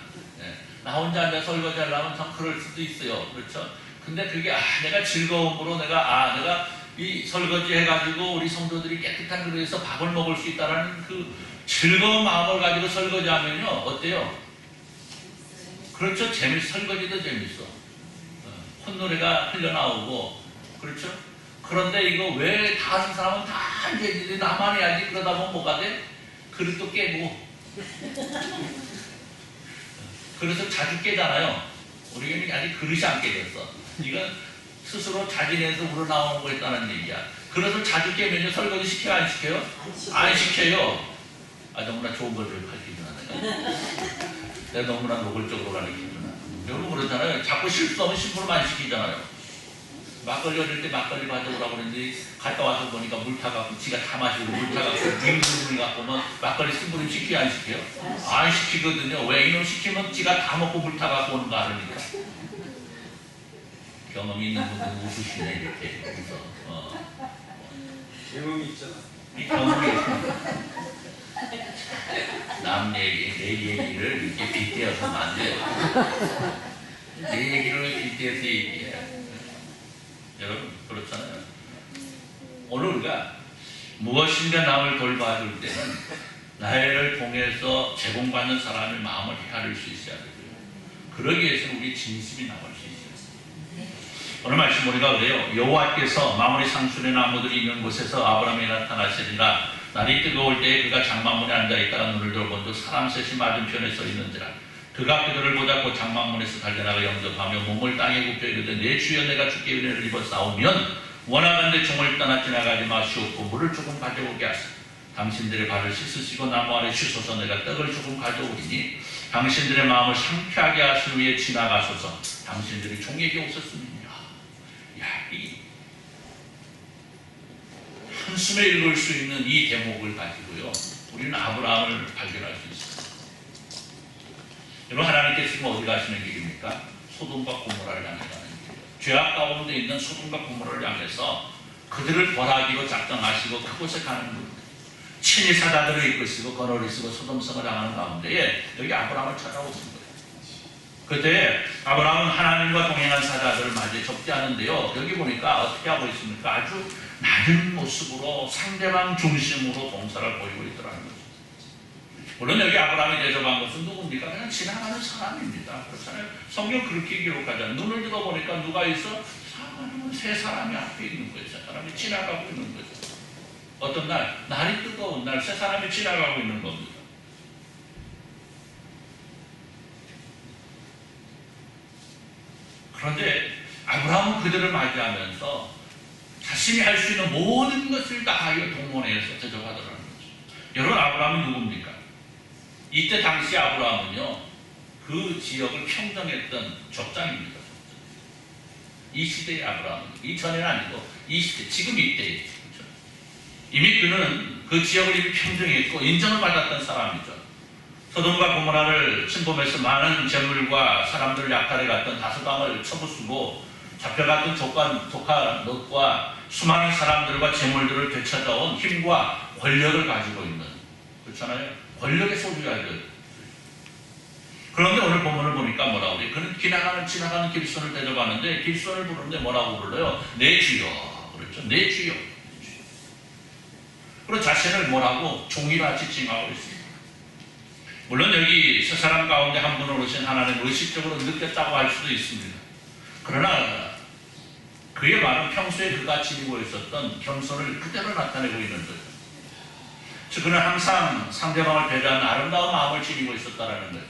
나 혼자 앉아 설거지 하려면 참 그럴 수도 있어요. 그렇죠? 근데 그게 내가 즐거움으로 내가 이 설거지 해가지고 우리 성도들이 깨끗한 그릇에서 밥을 먹을 수 있다는 그 즐거운 마음을 가지고 설거지 하면요, 어때요? 그렇죠. 설거지도 재밌어. 콧노래가 흘러나오고, 그렇죠? 그런데 이거 왜 다른 사람은 다 이제 나만 해야지 그러다 보면 뭐가 돼? 그릇도 깨고. 그래서 자주 깨잖아요. 우리는 아직 그릇이 안 깨졌어. 이건 스스로 자진해서 우러나오는 거 있다는 얘기야. 그래서 자주 깨면요 설거지 시켜요 안 시켜요? 안 시켜요. 아 너무나 좋은 걸 가르치구나 내가 너무나 노골적으로 가르치구나. 여러분 그러잖아요. 자꾸 실수하면 심부름 안 시키잖아요. 막걸리 얻을 때 막걸리 가져오라고 그랬는데 갔다 와서 보니까 물 타갖고 지가 다 마시고 물 타갖고 빙빙 갖고 오면 막걸리 심부름 시켜요 안 시켜요? 안 시키거든요. 왜 이놈 시키면 지가 다 먹고 물 타갖고 오는 거 알으니까. 경험이 있는 분들은 웃으시네 이렇게. 그래서 경험이 있잖아. 이 경험이 남 얘기, 내 얘기를 이렇게 빗대어서 안 돼요. 내 얘기를 빗대어서 얘기해. 여러분 그렇잖아요. 오늘 우리가 무엇인가 남을 돌봐줄 때는 나를 통해서 제공받는 사람의 마음을 헤아릴 수 있어야 되고요. 그러기 위해서는 우리 진심이 나올 수 있어요. 오늘 말씀 우리가 그래요. 여호와께서 마므리 상순의 나무들이 있는 곳에서 아브라함에 나타나시리라. 날이 뜨거울 때에 그가 장막문에 앉아있다가 눈을 들어본 즉 사람 셋이 맞은편에 서 있는지라. 그가 그들을 보자 곧 장막문에서 달려나가 영접하며 몸을 땅에 굽혀 이르되 내 주여 내가 주께 은혜를 입어 싸우면 원하건대 종을 떠나 지나가지 마시옵고 물을 조금 가져오게 하사 당신들의 발을 씻으시고 나무 아래 쉬소서. 내가 떡을 조금 가져오리니 당신들의 마음을 상쾌하게 하시기 위해 지나가소서. 당신들이 종에게 오셨습니다. 야, 이 한숨에 읽을 수 있는 이 대목을 가지고요 우리는 아브라함을 발견할 수 있어요. 여러분 하나님께서 지금 어디 가시는 길입니까? 소돔과 고모라를 향해 가는 길이에요. 죄악 가운데 있는 소돔과 고모라를 향해서 그들을 벌하기로 작정하시고 그곳에 가는 겁니다. 친히 사자들을 이끄시고 건어를 쓰고 소돔성을 당하는 가운데에 여기 아브라함을 찾아오신 거예요. 그때 아브라함은 하나님과 동행한 사자들을 맞이 접대하는데요. 여기 보니까 어떻게 하고 있습니까? 아주 낮은 모습으로 상대방 중심으로 봉사를 보이고 있더라는 거죠. 물론 여기 아브라함이 대접한 것은 누굽니까? 그냥 지나가는 사람입니다. 그렇잖아요. 성경 그렇게 기록하잖아요. 눈을 들어보니까 누가 있어? 세 사람이 앞에 있는 거예요. 세 사람이 지나가고 있는 거죠. 어떤 날, 날이 뜨거운 날, 세 사람이 지나가고 있는 겁니다. 그런데 아브라함은 그들을 맞이하면서 자신이 할 수 있는 모든 것을 다하여 동원해서 대접하더라는 거죠. 여러분 아브라함이 누굽니까? 이때 당시 아브라함은요 그 지역을 평정했던 족장입니다. 이 시대의 아브라함은 이전에는 아니고 이 시대, 지금 이때에 그렇죠? 이미 그는 그 지역을 이미 평정했고 인정을 받았던 사람이죠. 소돔과 고모라를 침범해서 많은 재물과 사람들을 약탈해 갔던 다소방을 쳐부수고 잡혀갔던 조카 롯과 수많은 사람들과 재물들을 되찾아온 힘과 권력을 가지고 있는 그렇잖아요. 권력의 소유자들. 그런데 오늘 본문을 보니까 뭐라고 그래요? 그는 지나가는 길손을 대접하는데 길손을 부르는데 뭐라고 불러요? 내 주여. 그렇죠. 내 주여. 그리고 자신을 뭐라고? 종이라 지칭하고 있습니다. 물론 여기 세 사람 가운데 한 분을 오신 하나님을 의식적으로 느꼈다고 할 수도 있습니다. 그러나 그의 말은 평소에 그가 지니고 있었던 겸손을 그대로 나타내고 있는 거죠. 즉 그는 항상 상대방을 배려하는 아름다운 마음을 지니고 있었다는 거예요.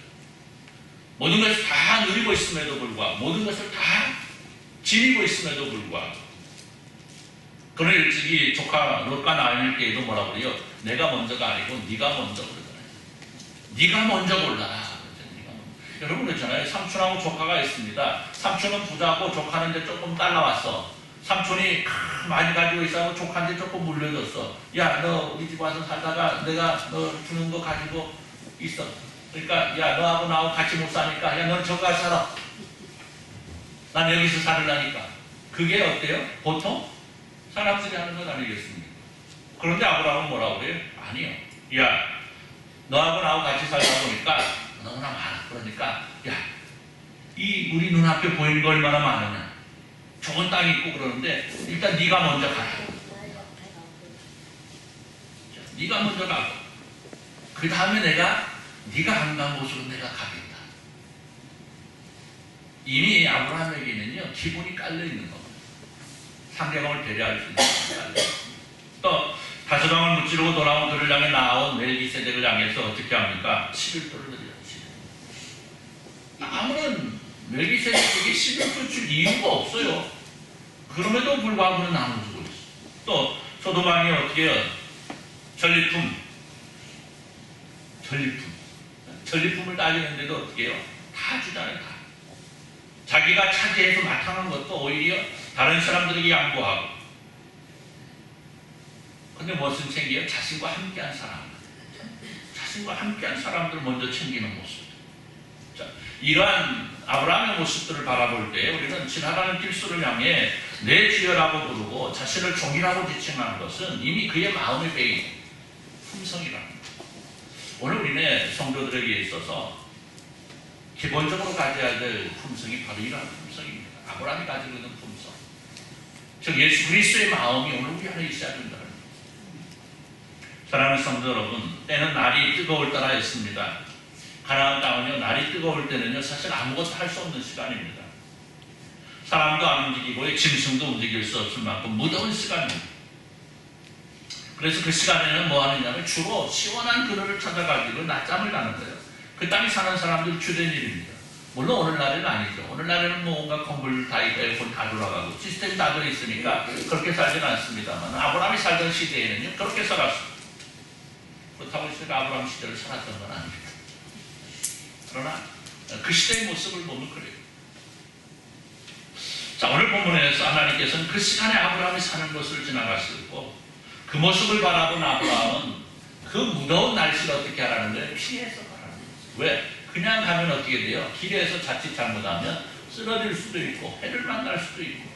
모든 것을 다 누리고 있음에도 불구하고 모든 것을 다 지니고 있음에도 불구하고 그는 일찍이 조카 롯과 나아닐 때에도 뭐라고 그래요? 내가 먼저가 아니고 네가 먼저 그러잖아요. 네가 먼저 골라라. 여러분 그렇잖아요. 삼촌하고 조카가 있습니다. 삼촌은 부자고 조카는 이제 조금 딸라왔어. 삼촌이 많이 가지고 있어서 조카한테 조금 물려줬어. 야, 너 우리 집 와서 살다가 내가 너 주는 거 가지고 있어. 그러니까 야, 너하고 나하고 같이 못 사니까 야, 너는 저기 가서 살아. 난 여기서 살으라니까. 그게 어때요? 보통 사람들이 하는 건 아니겠습니까? 그런데 아브라함은 뭐라고 그래요? 아니요. 야, 너하고 나하고 같이 살다 보니까 너무나 많아. 그러니까 야, 이 우리 눈앞에 보이는 거 얼마나 많으냐. 좋은 땅이 있고 그러는데 일단 네가 먼저 가라. 네가 먼저 가고 그 다음에 내가 네가 안 간 곳으로 내가 가겠다. 이미 아브라함에게는요 기본이 깔려 있는 겁니다. 상대방을 배려할 수 있는 기본이 깔려 있습니다. 또 다소방을 무찌르고 돌아온 그를 향해 나온 멜기세덱을 향해서 어떻게 합니까? 11조를 드려요. 아무런 멜기세덱에게 11조 줄 이유가 없어요. 그럼에도 불구하고 그는 나눠주고 있어요. 또 소도방이 어떻게 해요? 전리품을 따지는데도 어떻게 해요? 다 주잖아요. 다. 자기가 차지해서 나타난 것도 오히려 다른 사람들에게 양보하고. 근데 무엇은 챙겨요? 자신과 함께한 사람. 자신과 함께한 사람들을 먼저 챙기는 모습. 자, 이러한 아브라함의 모습들을 바라볼 때 우리는 지나가는 길수를 향해 내 주여라고 부르고 자신을 종이라고 지칭하는 것은 이미 그의 마음에 배인 품성이랍니다. 오늘 우리네 성도들에게 있어서 기본적으로 가져야 될 품성이 바로 이러한 품성입니다. 아브라함이 가지고 있는 품성. 즉 예수 그리스도의 마음이 오늘 우리 안에 있어야 된다는 겁니다. 사랑하는 성도 여러분, 때는 날이 뜨거울 때라 했습니다. 가나안 땅은요, 날이 뜨거울 때는요, 사실 아무것도 할 수 없는 시간입니다. 사람도 안 움직이고 짐승도 움직일 수 없을 만큼 무더운 시간입니다. 그래서 그 시간에는 뭐 하느냐면 주로 시원한 그늘을 찾아가지고 낮잠을 자는 거예요. 그 땅에 사는 사람들 주된 일입니다. 물론 오늘날에는 아니죠. 오늘날에는 뭐 온갖 컴퓨터 다 있고 에어컨 다 돌아가고 시스템이 다 되어 있으니까 그렇게 살지는 않습니다만 아브라함이 살던 시대에는요 그렇게 살았습니다. 그렇다고 해서 아브라함 시대를 살았던 건 아닙니다. 그러나 그 시대의 모습을 보면 그래요. 자, 오늘 본문에서 하나님께서는 그 시간에 아브라함이 사는 것을 지나갔었고 그 모습을 바라본 아브라함은 그 무더운 날씨를 어떻게 하라는 거예요? 피해서 가라는 거예요. 왜? 그냥 가면 어떻게 돼요? 길에서 자칫 잘못하면 쓰러질 수도 있고 해를 만날 수도 있고.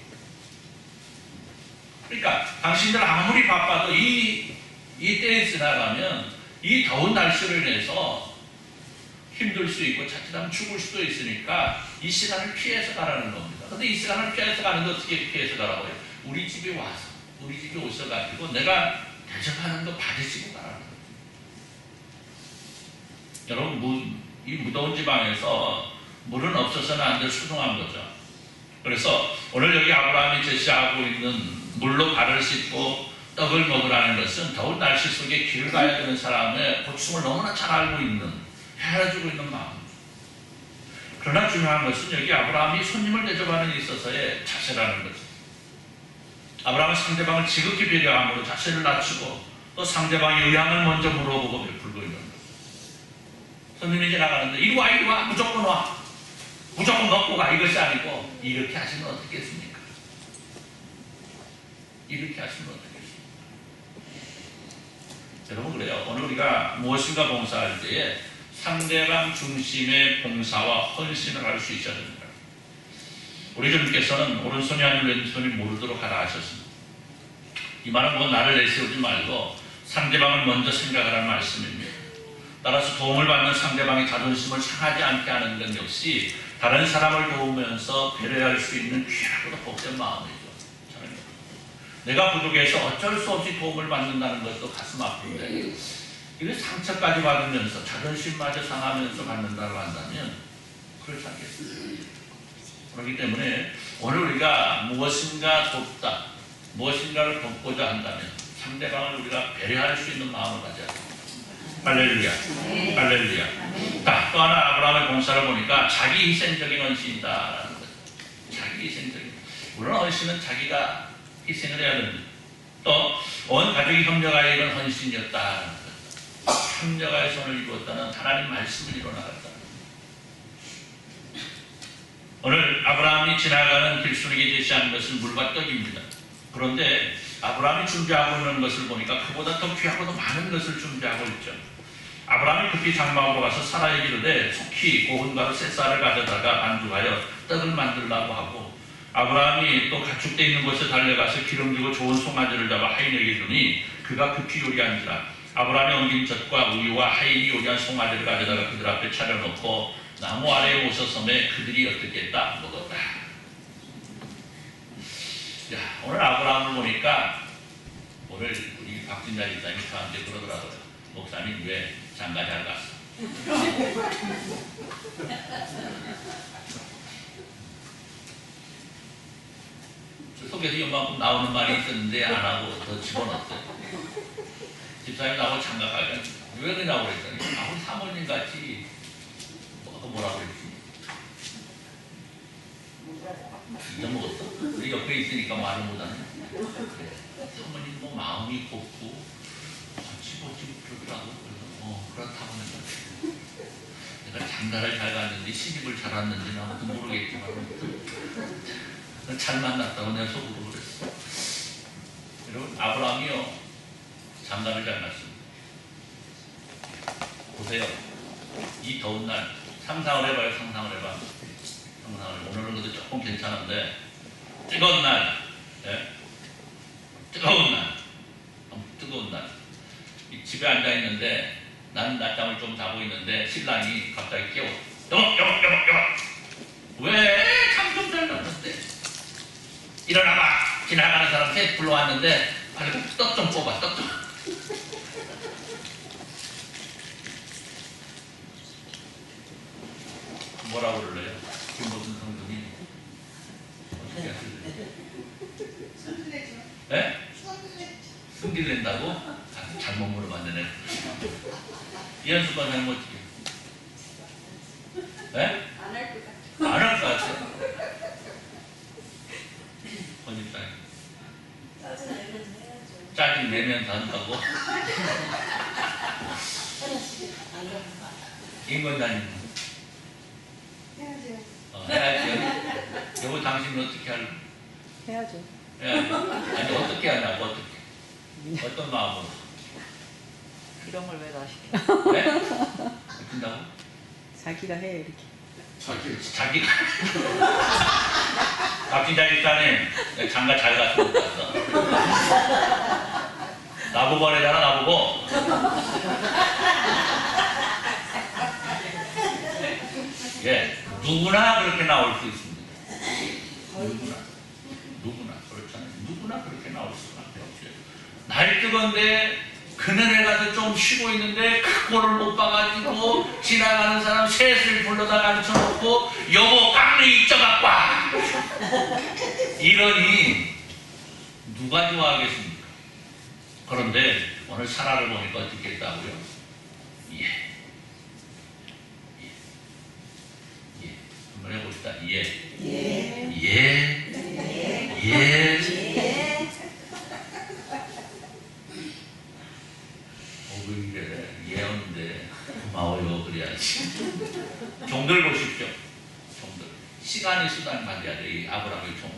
그러니까 당신들 아무리 바빠도 이 때에 지나가면 이 더운 날씨를 인해서 힘들 수 있고 자칫하면 죽을 수도 있으니까 이 시간을 피해서 가라는 겁니다. 근데 이 시간을 피해서 가는데 어떻게 피해서 가라고요? 우리 집에 와서 우리 집에 오셔가지고 내가 대접하는 거 받으시고 가라는 거예요. 여러분 이 무더운 지방에서 물은 없어서는 안 될 소중한 거죠. 그래서 오늘 여기 아브라함이 제시하고 있는 물로 발을 씻고 떡을 먹으라는 것은 더운 날씨 속에 길을 가야 되는 사람의 고충을 너무나 잘 알고 있는, 헤아려주고 있는 마음입니다. 그러나 중요한 것은 여기 아브라함이 손님을 대접하는 데 있어서의 자세라는 거죠. 아브라함은 상대방을 지극히 배려함으로 자신을 낮추고 또 상대방의 의향을 먼저 물어보고 베풀고 있는 거죠. 손님이 지나가는데 이리 와 무조건 와 무조건 먹고 가 이것이 아니고 이렇게 하시면 어떻겠습니까? 이렇게 하시면 어떻겠습니까? 여러분 그래요. 오늘 우리가 무엇인가 봉사할 때에 상대방 중심의 봉사와 헌신을 할 수 있어야 됩니다. 우리 주님께서는 오른손이 아닌 왼손이 모르도록 하라 하셨습니다. 이 말은 뭐 나를 내세우지 말고 상대방을 먼저 생각하라는 말씀입니다. 따라서 도움을 받는 상대방의 자존심을 상하지 않게 하는 것 역시 다른 사람을 도우면서 배려할 수 있는 귀하고도 복된 마음이죠. 내가 부족해서 어쩔 수 없이 도움을 받는다는 것도 가슴 아픈데 이게 상처까지 받으면서 자존심마저 상하면서 받는다고 한다면 그렇지 않겠습니까? 그렇기 때문에 오늘 우리가 무엇인가 돕다, 무엇인가를 돕고자 한다면 상대방을 우리가 배려할 수 있는 마음을 가져야 합니다. 할렐루야. 할렐루야. 자, 또 하나 아브라함의 봉사를 보니까 자기 희생적인 헌신이다라는 거죠. 자기 희생적인. 물론 헌신은 자기가 희생을 해야 됩니다. 또 온 가족이 협력하여 이런 헌신이었다라는 거죠. 협력하여 손을 이루었다는 하나님 말씀을 이뤄나갔다. 오늘 아브라함이 지나가는 길수에게 제시한 것은 물과 떡입니다. 그런데 아브라함이 준비하고 있는 것을 보니까 그보다 더 귀하고 더 많은 것을 준비하고 있죠. 아브라함이 급히 장막으로 가서 사라에게 이르되 속히 고운가루 셋쌀을 가져다가 반죽하여 떡을 만들라고 하고 아브라함이 또 가축대 있는 곳에 달려가서 기름지고 좋은 송아지를 잡아 하인에게 주니 그가 급히 요리한지라. 아브라함이 옮긴 젖과 우유와 하인이 요리한 송아지를 가져다가 그들 앞에 차려놓고 나무 아래에 모서섬에 그들이 어떻게 했다? 먹었다. 야, 오늘 아브라함을 보니까 오늘 우리 박진자 집사님이 저한테 그러더라고요. 목사님 왜 장가 잘 갔어? 속에서 이만큼 나오는 말이 있었는데 안 하고 더 집어넣었어요. 집사님 나하고 장가가니까 왜 그러냐고 그랬더니 우리 사모님 같이 뭐라고 그랬지? 잊어먹었어. 우리 옆에 있으니까 말을 못하네. 그래. 사모님 뭐 마음이 곱고 집어지고 그러더라고. 그래서 그렇다고 하는 거야. 내가 장가를 잘 갔는지 시집을 잘 왔는지는 아무튼 모르겠지만 잘 만났다고 내가 속으로 그랬어. 여러분 아브라함이요 장가를 잘 갔습니다. 보세요. 이 더운 날 상상을 해봐요. 상상을 해봐. 오늘은 그래도 조금 괜찮은데 뜨거운 날, 예? 뜨거운 날, 뜨거운 날. 집에 앉아 있는데 나는 낮잠을 좀 자고 있는데 신랑이 갑자기 깨워. 여보. 왜 잠 좀 잘 잤는데? 일어나봐. 지나가는 사람 셋 불러왔는데 빨리 떡 좀 뽑아. 떡 좀. 뭐라고 그럴래요? 김모든 성도님 어떻게 하실래요? 네? 승질 낸다고? 아, 잘못 물어봤네. 이현수가 하면 어떻게? 네? 안 할 것 같아. 안 할 것 같아. 권집사님 짜증 내면서 한다고? 임권자님 해야지. 여보 당신은 어떻게 할래? 해야죠. 해야지. 아니 어떻게 하냐고 어떻게? 어떤 마음으로? 이런 걸 왜 다 시켜? 네? 어쩐다고? 자기가 해 이렇게. 자기가 박진자 집사님 장가 잘 갔으면 좋겠어. 나보고 하래잖아 나보고. 예, 누구나 그렇게 나올 수 있습니다. 누구나 그렇잖아요. 누구나 그렇게 나올 수밖에 없어요. 날 뜨건데 그늘에 가서 좀 쉬고 있는데 그거를 못 봐가지고 지나가는 사람 셋을 불러다 앉혀놓고 여보 깡리 잊어갖고 와. 이러니 누가 좋아하겠습니까? 그런데 오늘 사라를 보니까 어떻게 했다고요? 예. 한번 해봅시다. 예. 왜 이래? 예언데 고마워요 그래야지. 종들 보십시오. 종들 시간의 수단이 맞아야 돼. 이 아브라함의 종들.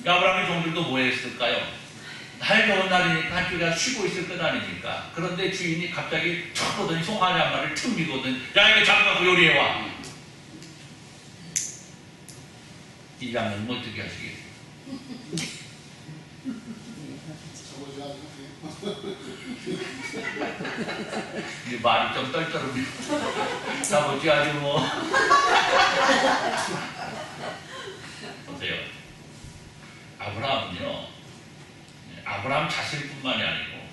이 아브라함의 종들도 뭐 했을까요? 날 더운 날이니까 한쪽에 쉬고 있을 것 아닙니까? 그런데 주인이 갑자기 툭 오더니 송아지 한 마리를 툭 미거든. 야 이거 잡아갖고 요리해와. 이 장면은 어떻게 하시겠어요? 이제 말이 좀 떨떠름해요. 잡아지 아주 뭐. 보세요. 아브라함은요, 아브라함 자신뿐만이 아니고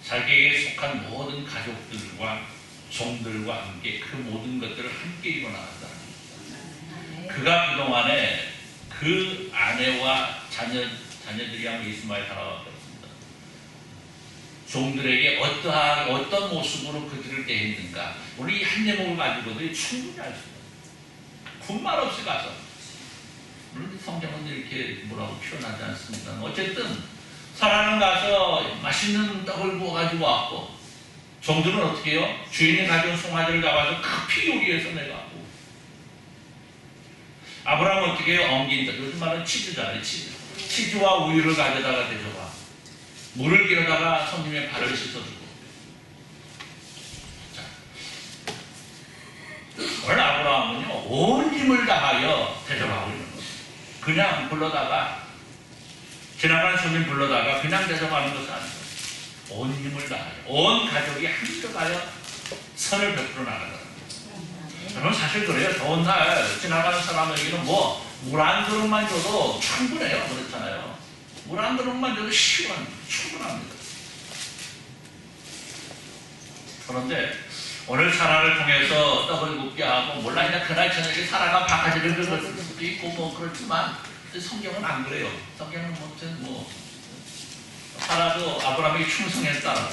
자기에게 속한 모든 가족들과 종들과 함께 그 모든 것들을 함께 일어나갔다. 그가 그동안에 그 아내와 자녀들이랑 이스마엘 살아왔습니다. 종들에게 어떤 모습으로 그들을 대했는가. 우리 이 한 대목을 가지고도 충분히 알 수 있어요. 군말 없이 가서. 물론 성경은 이렇게 뭐라고 표현하지 않습니다. 어쨌든 사라는 가서 맛있는 떡을 구워가지고 왔고 종들은 어떻게 해요? 주인이 가져온 송아지를 잡아서 급히 요리해서 내가고 아브라함은 어떻게 해요? 엉긴 떡. 요즘 말은 치즈잖아요. 치즈와 우유를 가져다가 대줘봐. 물을 길어다가 손님의 발을 씻어주고. 자, 오늘 아브라함은요 온 힘을 다하여 대접하고 있는 거예요. 그냥 불러다가 지나가는 손님 불러다가 그냥 대접하는 것은 아니고 온 힘을 다하여 온 가족이 한쪽하여 선을 베풀어 나가다. 여러분 사실 그래요. 더운 날 지나가는 사람에게는 뭐 물 한 그릇만 줘도 충분해요. 그렇잖아요. 물 한 그릇만 줘도 충분합니다. 그런데 오늘 사라를 통해서 떡을 굽게 하고 몰라 그날 저녁에 사라가 바가지를 긁었을 수도 있고 뭐 그렇지만 성경은 안 그래요. 성경은 뭐 사라도 아브라함에게 충성했다.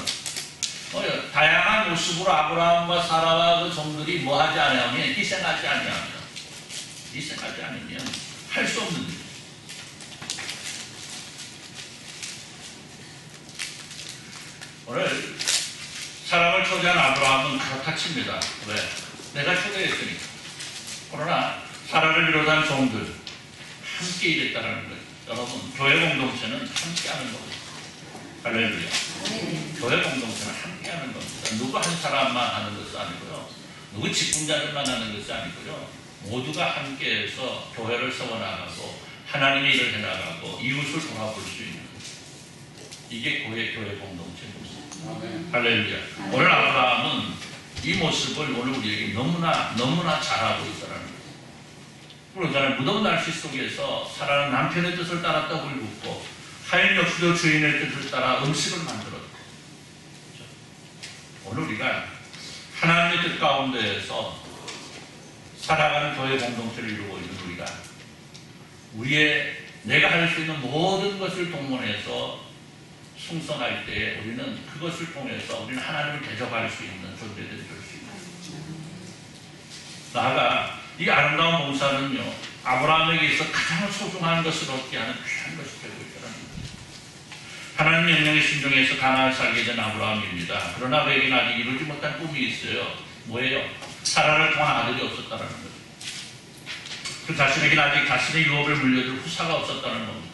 다양한 모습으로 아브라함과 사라와 그 종들이 뭐 하지 않으면 희생하지 아니하면 희생하지 않으면 할 수 없는 일. 오늘 사람을 초대한 아브라함은 그렇다 칩니다. 왜? 내가 초대했으니까. 그러나 사라를 비롯한 종들 함께 일했다는 거예요. 여러분, 교회 공동체는 함께하는 겁니다. 할렐루야. 교회 공동체는 함께하는 겁니다. 누구 한 사람만 하는 것이 아니고요. 누구 직분자들만 하는 것이 아니고요. 모두가 함께해서 교회를 세워나가고 하나님의 일을 해나가고 이웃을 돌아볼 수 있는 이게 교회 공동체 모습. 할렐루야. 오늘 아브라함은 이 모습을 오늘 우리에게 너무나 잘하고 있다는 거예요. 그러잖아요. 무더운 날씨 속에서 사라는 남편의 뜻을 따라 떡을 굽고 하인 역시도 주인의 뜻을 따라 음식을 만들었고, 오늘 우리가 하나님의 뜻 가운데에서 살아가는 교회 공동체를 이루고 있는 우리가 내가 할 수 있는 모든 것을 동원해서 충성할 때에 우리는 그것을 통해서 우리는 하나님을 대접할 수 있는 존재들이 될 수 있습니다. 나아가 이 아름다운 봉사는요, 아브라함에게 있어 가장 소중한 것을 얻게 하는 귀한 것이 되고 있다는 겁니다. 하나님 명령에 순종해서 가나안에 살게 된 아브라함입니다. 그러나 그에게는 아직 이루지 못한 꿈이 있어요. 뭐예요? 사라를 통한 아들이 없었다는 거죠. 그 자신에게는 아직 자신의 유업을 물려줄 후사가 없었다는 겁니다.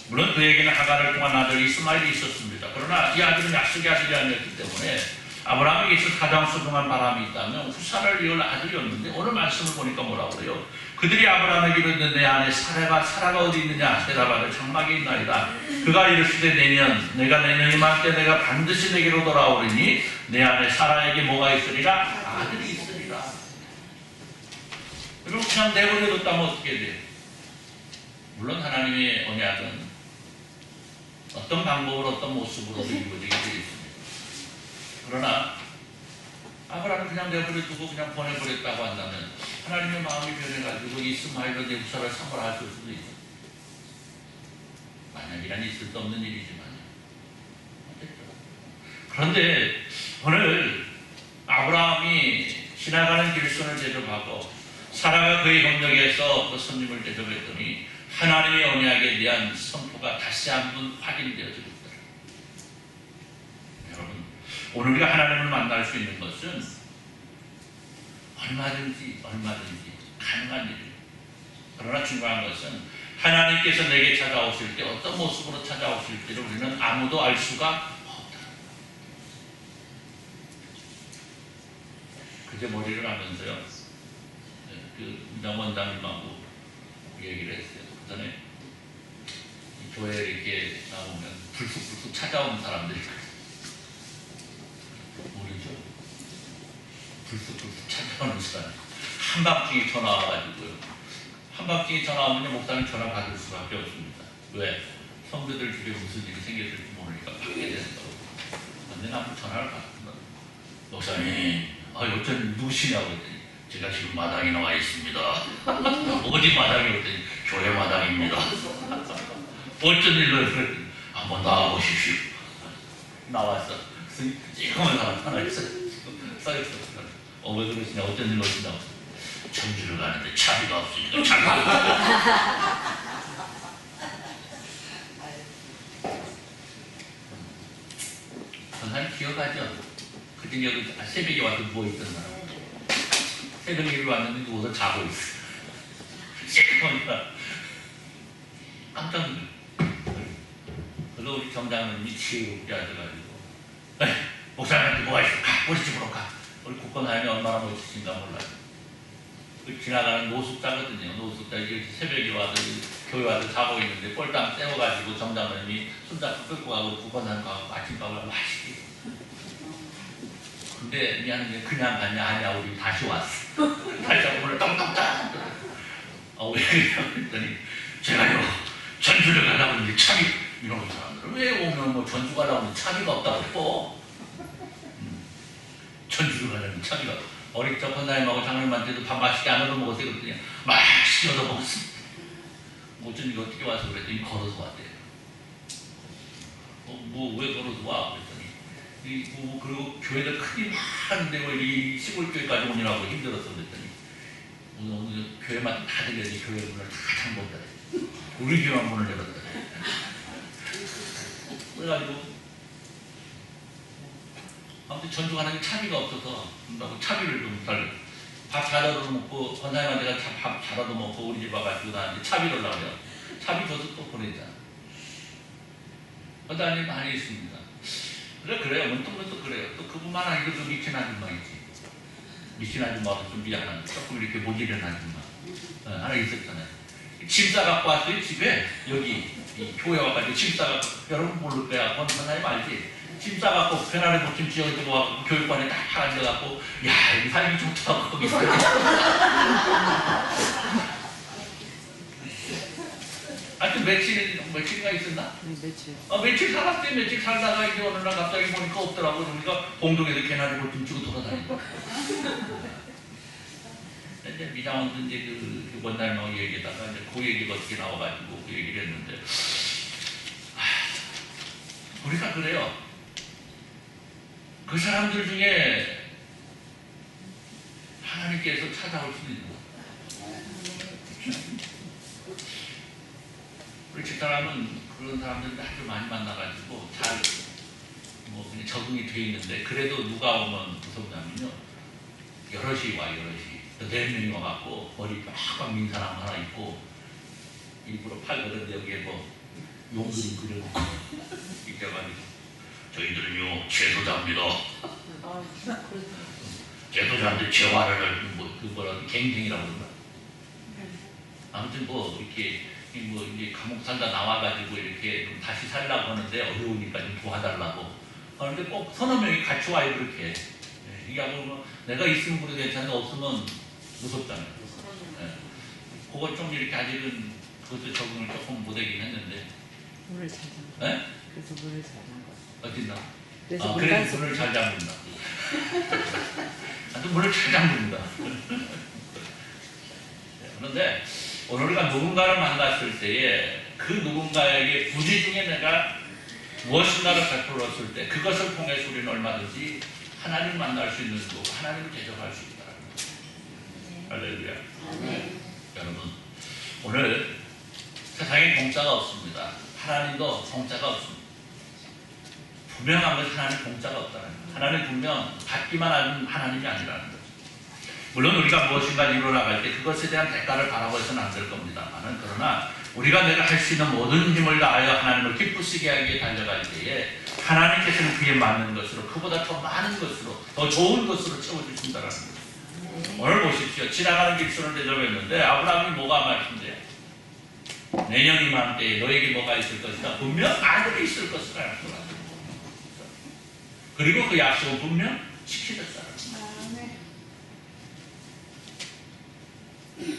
물론 그에게는 하갈을 통한 아들 이스마엘이 있었습니다. 그러나 이 아들은 약속의 아들이 아니었기 때문에 아브라함에게 있어서 가장 소중한 바람이 있다면 후사를 이을 아들이었는데, 오늘 말씀을 보니까 뭐라고 그래요? 그들이 아브라함에게 이르되 내 안에 사라가 어디 있느냐? 대답하되 장막에 있나이다. 그가 이르시되 내가 내년 이맘때 내가 반드시 내게로 돌아오리니 내 안에 사라에게 뭐가 있으리라? 아들이 있으리라. 그리고 그냥 내버려뒀다면 어떻게 돼요? 물론 하나님의 언약은 어떤 방법으로 어떤 모습으로 이루어지게 되어 있습니다. 그러나 아브라함은 그냥 내버려두고 그냥 보내버렸다고 한다면 하나님의 마음이 변해가지고 이스마엘과 내 후사를 상벌할 수도 있어요. 만약이란 있을 수 없는 일이지만 그런데 오늘 아브라함이 지나가는 길손을 대접하고 사라가 그의 경력에서 그 손님을 대접했더니 하나님의 언약에 대한 선포가 다시 한번 확인되어지고 있다. 여러분, 오늘 우리가 하나님을 만날 수 있는 것은 얼마든지 가능한 일이에요. 그러나 중요한 것은 하나님께서 내게 찾아오실 때 어떤 모습으로 찾아오실지를 우리는 아무도 알 수가 없다. 그제 머리를 하면서요, 그 원장님하고 얘기를 했어요. 그 전에 교회에 이렇게 나오면 불쑥 찾아오는 사람들이 모르죠? 불쑥 찾아오는 사람. 한밤중에 전화 와가지고요. 한밤중에 전화 오면 목사님 전화 받을 수밖에 없습니다. 왜? 성도들 집에 무슨 일이 생겼을지 모르니까 받게 되는 거고. 근데 나한테 전화를 받았습니다. 목사님, 어쩐 누구시냐고 했더니 제가 지금 마당에 나와 있습니다. 어디 마당에 왔더니 교회 마당입니다. 어쩐 일로 그랬더니 한번 나와보십시오. 나왔어. 찌그만 사람 하나 있어요. 써있어. 왜 그러시냐? 어쩐 일로 오시냐고. 전주를 가는데 차비가 없으니까 차가 전사님 기억하죠? 그때 여기 새벽에 와서 누워있던 사람. 새벽에 왔는데 누워서 자고 있어. 찌그만 깜짝 놀랐어. 그래서 우리 정장님이 지혜롭게 하셔가지고 목사님한테 뭐가 있을까? 우리 집으로 가. 우리 국권하임이 얼마나 멋지신가 몰라요. 지나가는 노숙자거든요. 노숙자 이게 새벽에 와서 교회 와서 자고 있는데 꼴딱 떼어가지고 정장님이 손잡고 끌고 가고 국권하임 가고 아침밥을 맛있게. 근데 미안한데 그냥 갔냐? 아니야, 우리 다시 왔어. 다시 와서 오늘 깜깜짝. 왜 그러냐고 했더니 제가요 전주를 가려고 했는데 차비 이런 사람들은 왜 오면 뭐 전주 가려고 했는데 차비가 없다고 했고 전주를 가려면 차비가 어릴 적 권사님하고 장로님한테도 밥 맛있게 안 얻어먹었어요. 그랬더니 맛있게 얻어먹었습니다. 어쩐지 어떻게 와서 그랬더니 걸어서 왔대요. 왜 걸어서 와? 그랬더니 그리고 교회가 크게 많은데 왜 이 시골교회까지 오느라고 힘들었어 그랬더니 오늘 교회만 다 들려야지 교회 문을 다 잠궜다. 우리 교회만 문을 열었다. 그래가지고 아무튼 전주하는 차비가 없어서 차비를 좀 달래. 밥 잘라도 먹고 권사님한테 밥 잘라도 먹고 우리 집 와가지고 나한테 차비를 올라가요. 차비 줘서 또 보내자. 권사님 많이 있습니다. 그래요. 문득문득 그래요. 또 그분만 아니고 그 미친 아줌마 있지. 미친 아줌마도 좀 미안한 조금 이렇게 모질한 아줌마 하나 있었잖아요. 짐 싸갖고 왔어요. 집에 여기 이 교회 와가지고 짐 싸갖고 여러분 모를 거야. 권사님 알지? 짐 싸갖고 편안히 보침 지어지고 와서 교육관에 딱 앉아갖고 야 여기 살기 좋다고 거기서 하여튼 며칠인가 있었나? 며칠. 며칠 살았대. 며칠 살다가 이제 어느 날 갑자기 보니까 없더라고. 그러니까 공동에서 개나리 보침 치고 돌아다니고 이제 미장원도 이제 그 원날망 얘기에다가 이제 그 얘기가 어떻게 나와가지고 그 얘기를 했는데 우리가 그래요. 그 사람들 중에 하나님께서 찾아올 수도 있는 거예요. 우리 집사람은 그런 사람들 아주 많이 만나가지고 잘 그냥 적응이 돼 있는데 그래도 누가 오면 무섭냐면요. 여럿이 와 여럿이 4명이 와갖고 머리 빡빡 민 사람 하나 있고 일부러 팔 그런데 여기에 용 그림 그려놓고 이렇게 해가지고 저희들은요 제도자입니다. 제도자인데 재활을 갱생이라고 그러나. 아무튼 이렇게 이제 감옥 살다 나와가지고 이렇게 좀 다시 살려고 하는데 어려우니까 좀 도와달라고. 그런데 꼭 서너 명이 같이 와요 그렇게. 이게 내가 있으면 그래도 괜찮은데 없으면 무섭잖아요. 그거 좀 이렇게 아직은 그것도 적응을 조금 못하긴 했는데. 물을 잘 잠궈. 네? 그래서 물을 잘 잠궈. 어딨나? 그래서 그래 물을 잘 잠근다. 물을 잘 잠근다. 그런데 오늘 우리가 누군가를 만났을 때에 그 누군가에게 부지 중에 내가 무엇인가를 베풀었을 때 그것을 통해서 우리는 얼마든지 하나님을 만날 수 있는 거고 하나님을 대적할 수 있다는 거예요. 할렐루야. 여러분 오늘 세상에 공짜가 없습니다. 하나님도 공짜가 없습니다. 분명한 것은 하나님 공짜가 없다는 거예요. 하나님 분명 받기만 하는 하나님이 아니라는 거예요. 물론 우리가 무엇인가 이루어나갈 때 그것에 대한 대가를 바라고 해서는 안 될 겁니다만 그러나 우리가 내가 할 수 있는 모든 힘을 다하여 하나님을 기쁘시게 하기에 달려갈 때에 하나님께서는 그에 맞는 것으로 그보다 더 많은 것으로 더 좋은 것으로 채워주신다는 거예요. 오늘 보십시오. 지나가는 길선을 대접했는데 아브라함이 뭐가 말씀돼요? 내년 이맘때에 너에게 뭐가 있을 것이다. 분명 아들이 있을 것이라 약속하셨습니다. 그리고 그 약속은 분명 지키셨다는 거예요.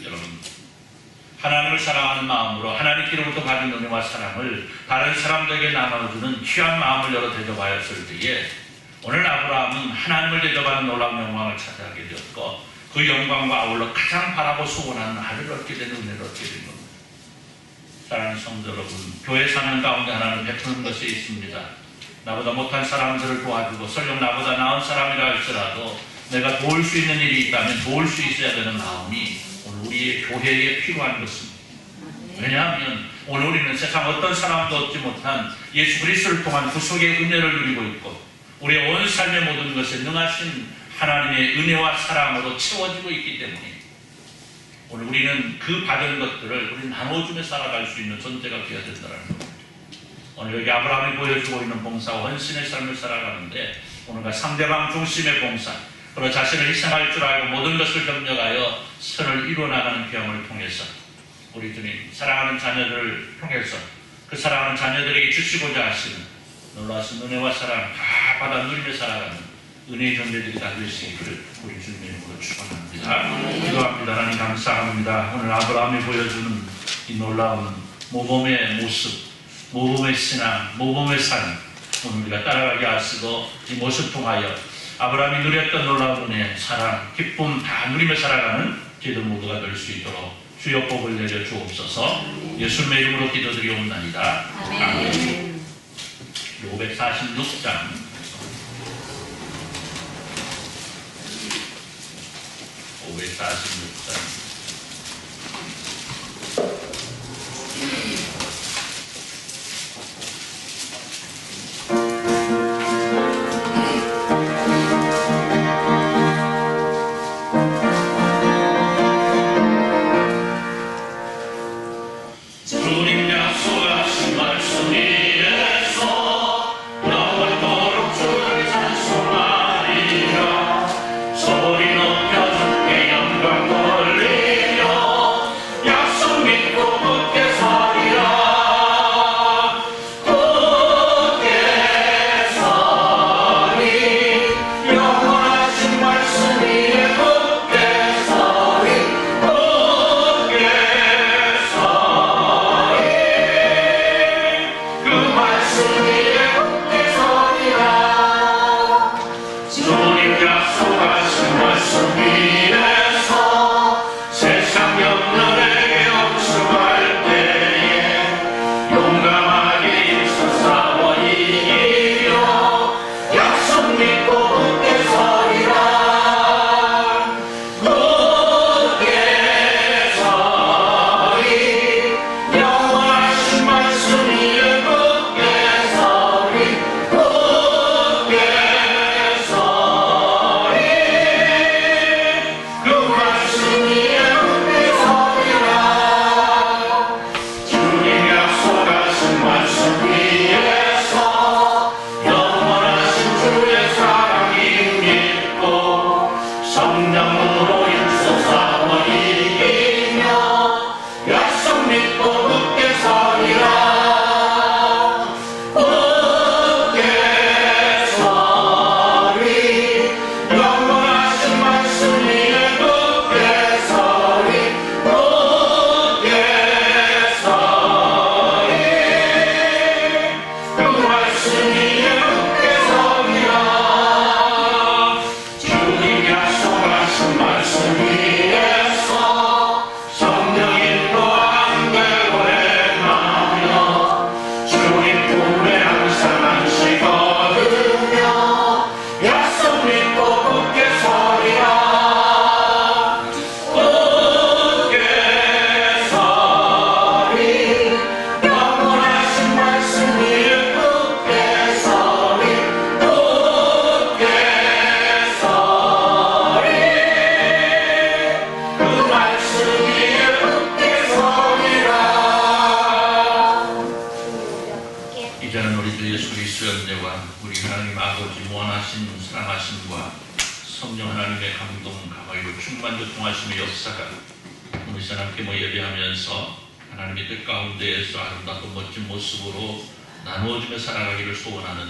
여러분 하나님을 사랑하는 마음으로 하나님께로부터 받은 은혜와 사랑을 다른 사람들에게 나눠주는 귀한 마음을 열어 대접하였을 때에 오늘 아브라함은 하나님을 대접하는 놀라운 영광을 차지하게 되었고 그 영광과 아울러 가장 바라고 소원하는 아들을 얻게 되는 은혜를 얻게 된 겁니다. 사랑하는 성도 여러분, 교회 사는 가운데 하나는 베푸는 것이 있습니다. 나보다 못한 사람들을 도와주고 설령 나보다 나은 사람이라 할지라도 내가 도울 수 있는 일이 있다면 도울 수 있어야 되는 마음이 오늘 우리의 교회에 필요한 것입니다. 왜냐하면 오늘 우리는 세상 어떤 사람도 얻지 못한 예수 그리스도를 통한 구속의 은혜를 누리고 있고 우리의 온 삶의 모든 것에 능하신 하나님의 은혜와 사랑으로 채워지고 있기 때문에 오늘 우리는 그 받은 것들을 우리 나눠주며 살아갈 수 있는 존재가 되어야 된다는 겁니다. 오늘 여기 아브라함이 보여주고 있는 봉사와 헌신의 삶을 살아가는데 오늘과 상대방 중심의 봉사 그리고 자신을 희생할 줄 알고 모든 것을 경력하여 선을 이루어나가는 경험을 통해서 우리 주님 사랑하는 자녀들을 통해서 그 사랑하는 자녀들에게 주시고자 하시는 놀라운 은혜와 사랑 다 받아 누리며 살아가는 은혜의 존재들이 다 되시기를 우리 주님의 이름으로 축원합니다. 기도합니다. 하나님 감사합니다. 오늘 아브라함이 보여주는 이 놀라운 모범의 모습 모범의 신앙, 모범의 삶 오늘 우리가 따라가게 하시고 이 모습 통하여 아브라함이 누렸던 놀라운 은혜, 사랑, 기쁨 다 누리며 살아가는 저희들 모두가 될 수 있도록 주여 복을 내려 주옵소서. 예수님의 이름으로 기도드리옵나이다. 아멘. 546장 546장 주님 약속하신 말씀 위에서 영원토록 주를 찬송하리라. 소리 높여 주께 영광 돌리며 약속 믿고 굳게 서리라. 굳게 서리 영원하신 말씀 위에 굳게 서리 굳게 그 말씀 위에 굳게 서리라. 주님 약속하신 말씀 위에서 세상 영혼에게 엄수할 때에 용감하게 일서 싸워 이기며 약속 믿고 굳게 서리라. 굳게 서리 영원하신 말씀 위에 굳게 서리 굳게 서리 그 말씀 위에 굳게 서리라. 주님 약속하신 말씀 위에서 영원하신 주의 사랑이 믿고 성령으로 일서 싸워 이기며 약속 믿고 굳게 서리라. 굳게 서리 영원하신 말씀 위에 굳게 서리 굳게 서리 그 말씀 위에 굳게 서리라. 주님 약속하신 말씀 위에서 성령 인도한 대로 행하며 주님 품에 항상 안식 얻으며 약속 믿고 굳게 서리라. 굳게 서리 영원하신 말씀 위에 굳게 서리 굳게 서리 그 말씀 위에 굳게 서리라. 이제는 우리 주 예수 그리스도의 은혜와 우리 하나님 아버지 무한하신 사랑하심과 성령 하나님의 감동 가마이로 충만도 통하심의 역사가 오늘 시간 함께 모여 예배하면서 하나님의 뜻 가운데에서 아름답고 멋진 모습으로 나누어지며 살아가기를 소원하는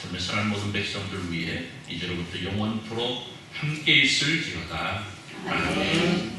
주님의 사랑하는 모든 백성들 위해 이제로부터 영원토록 함께 있을지어다. 아멘.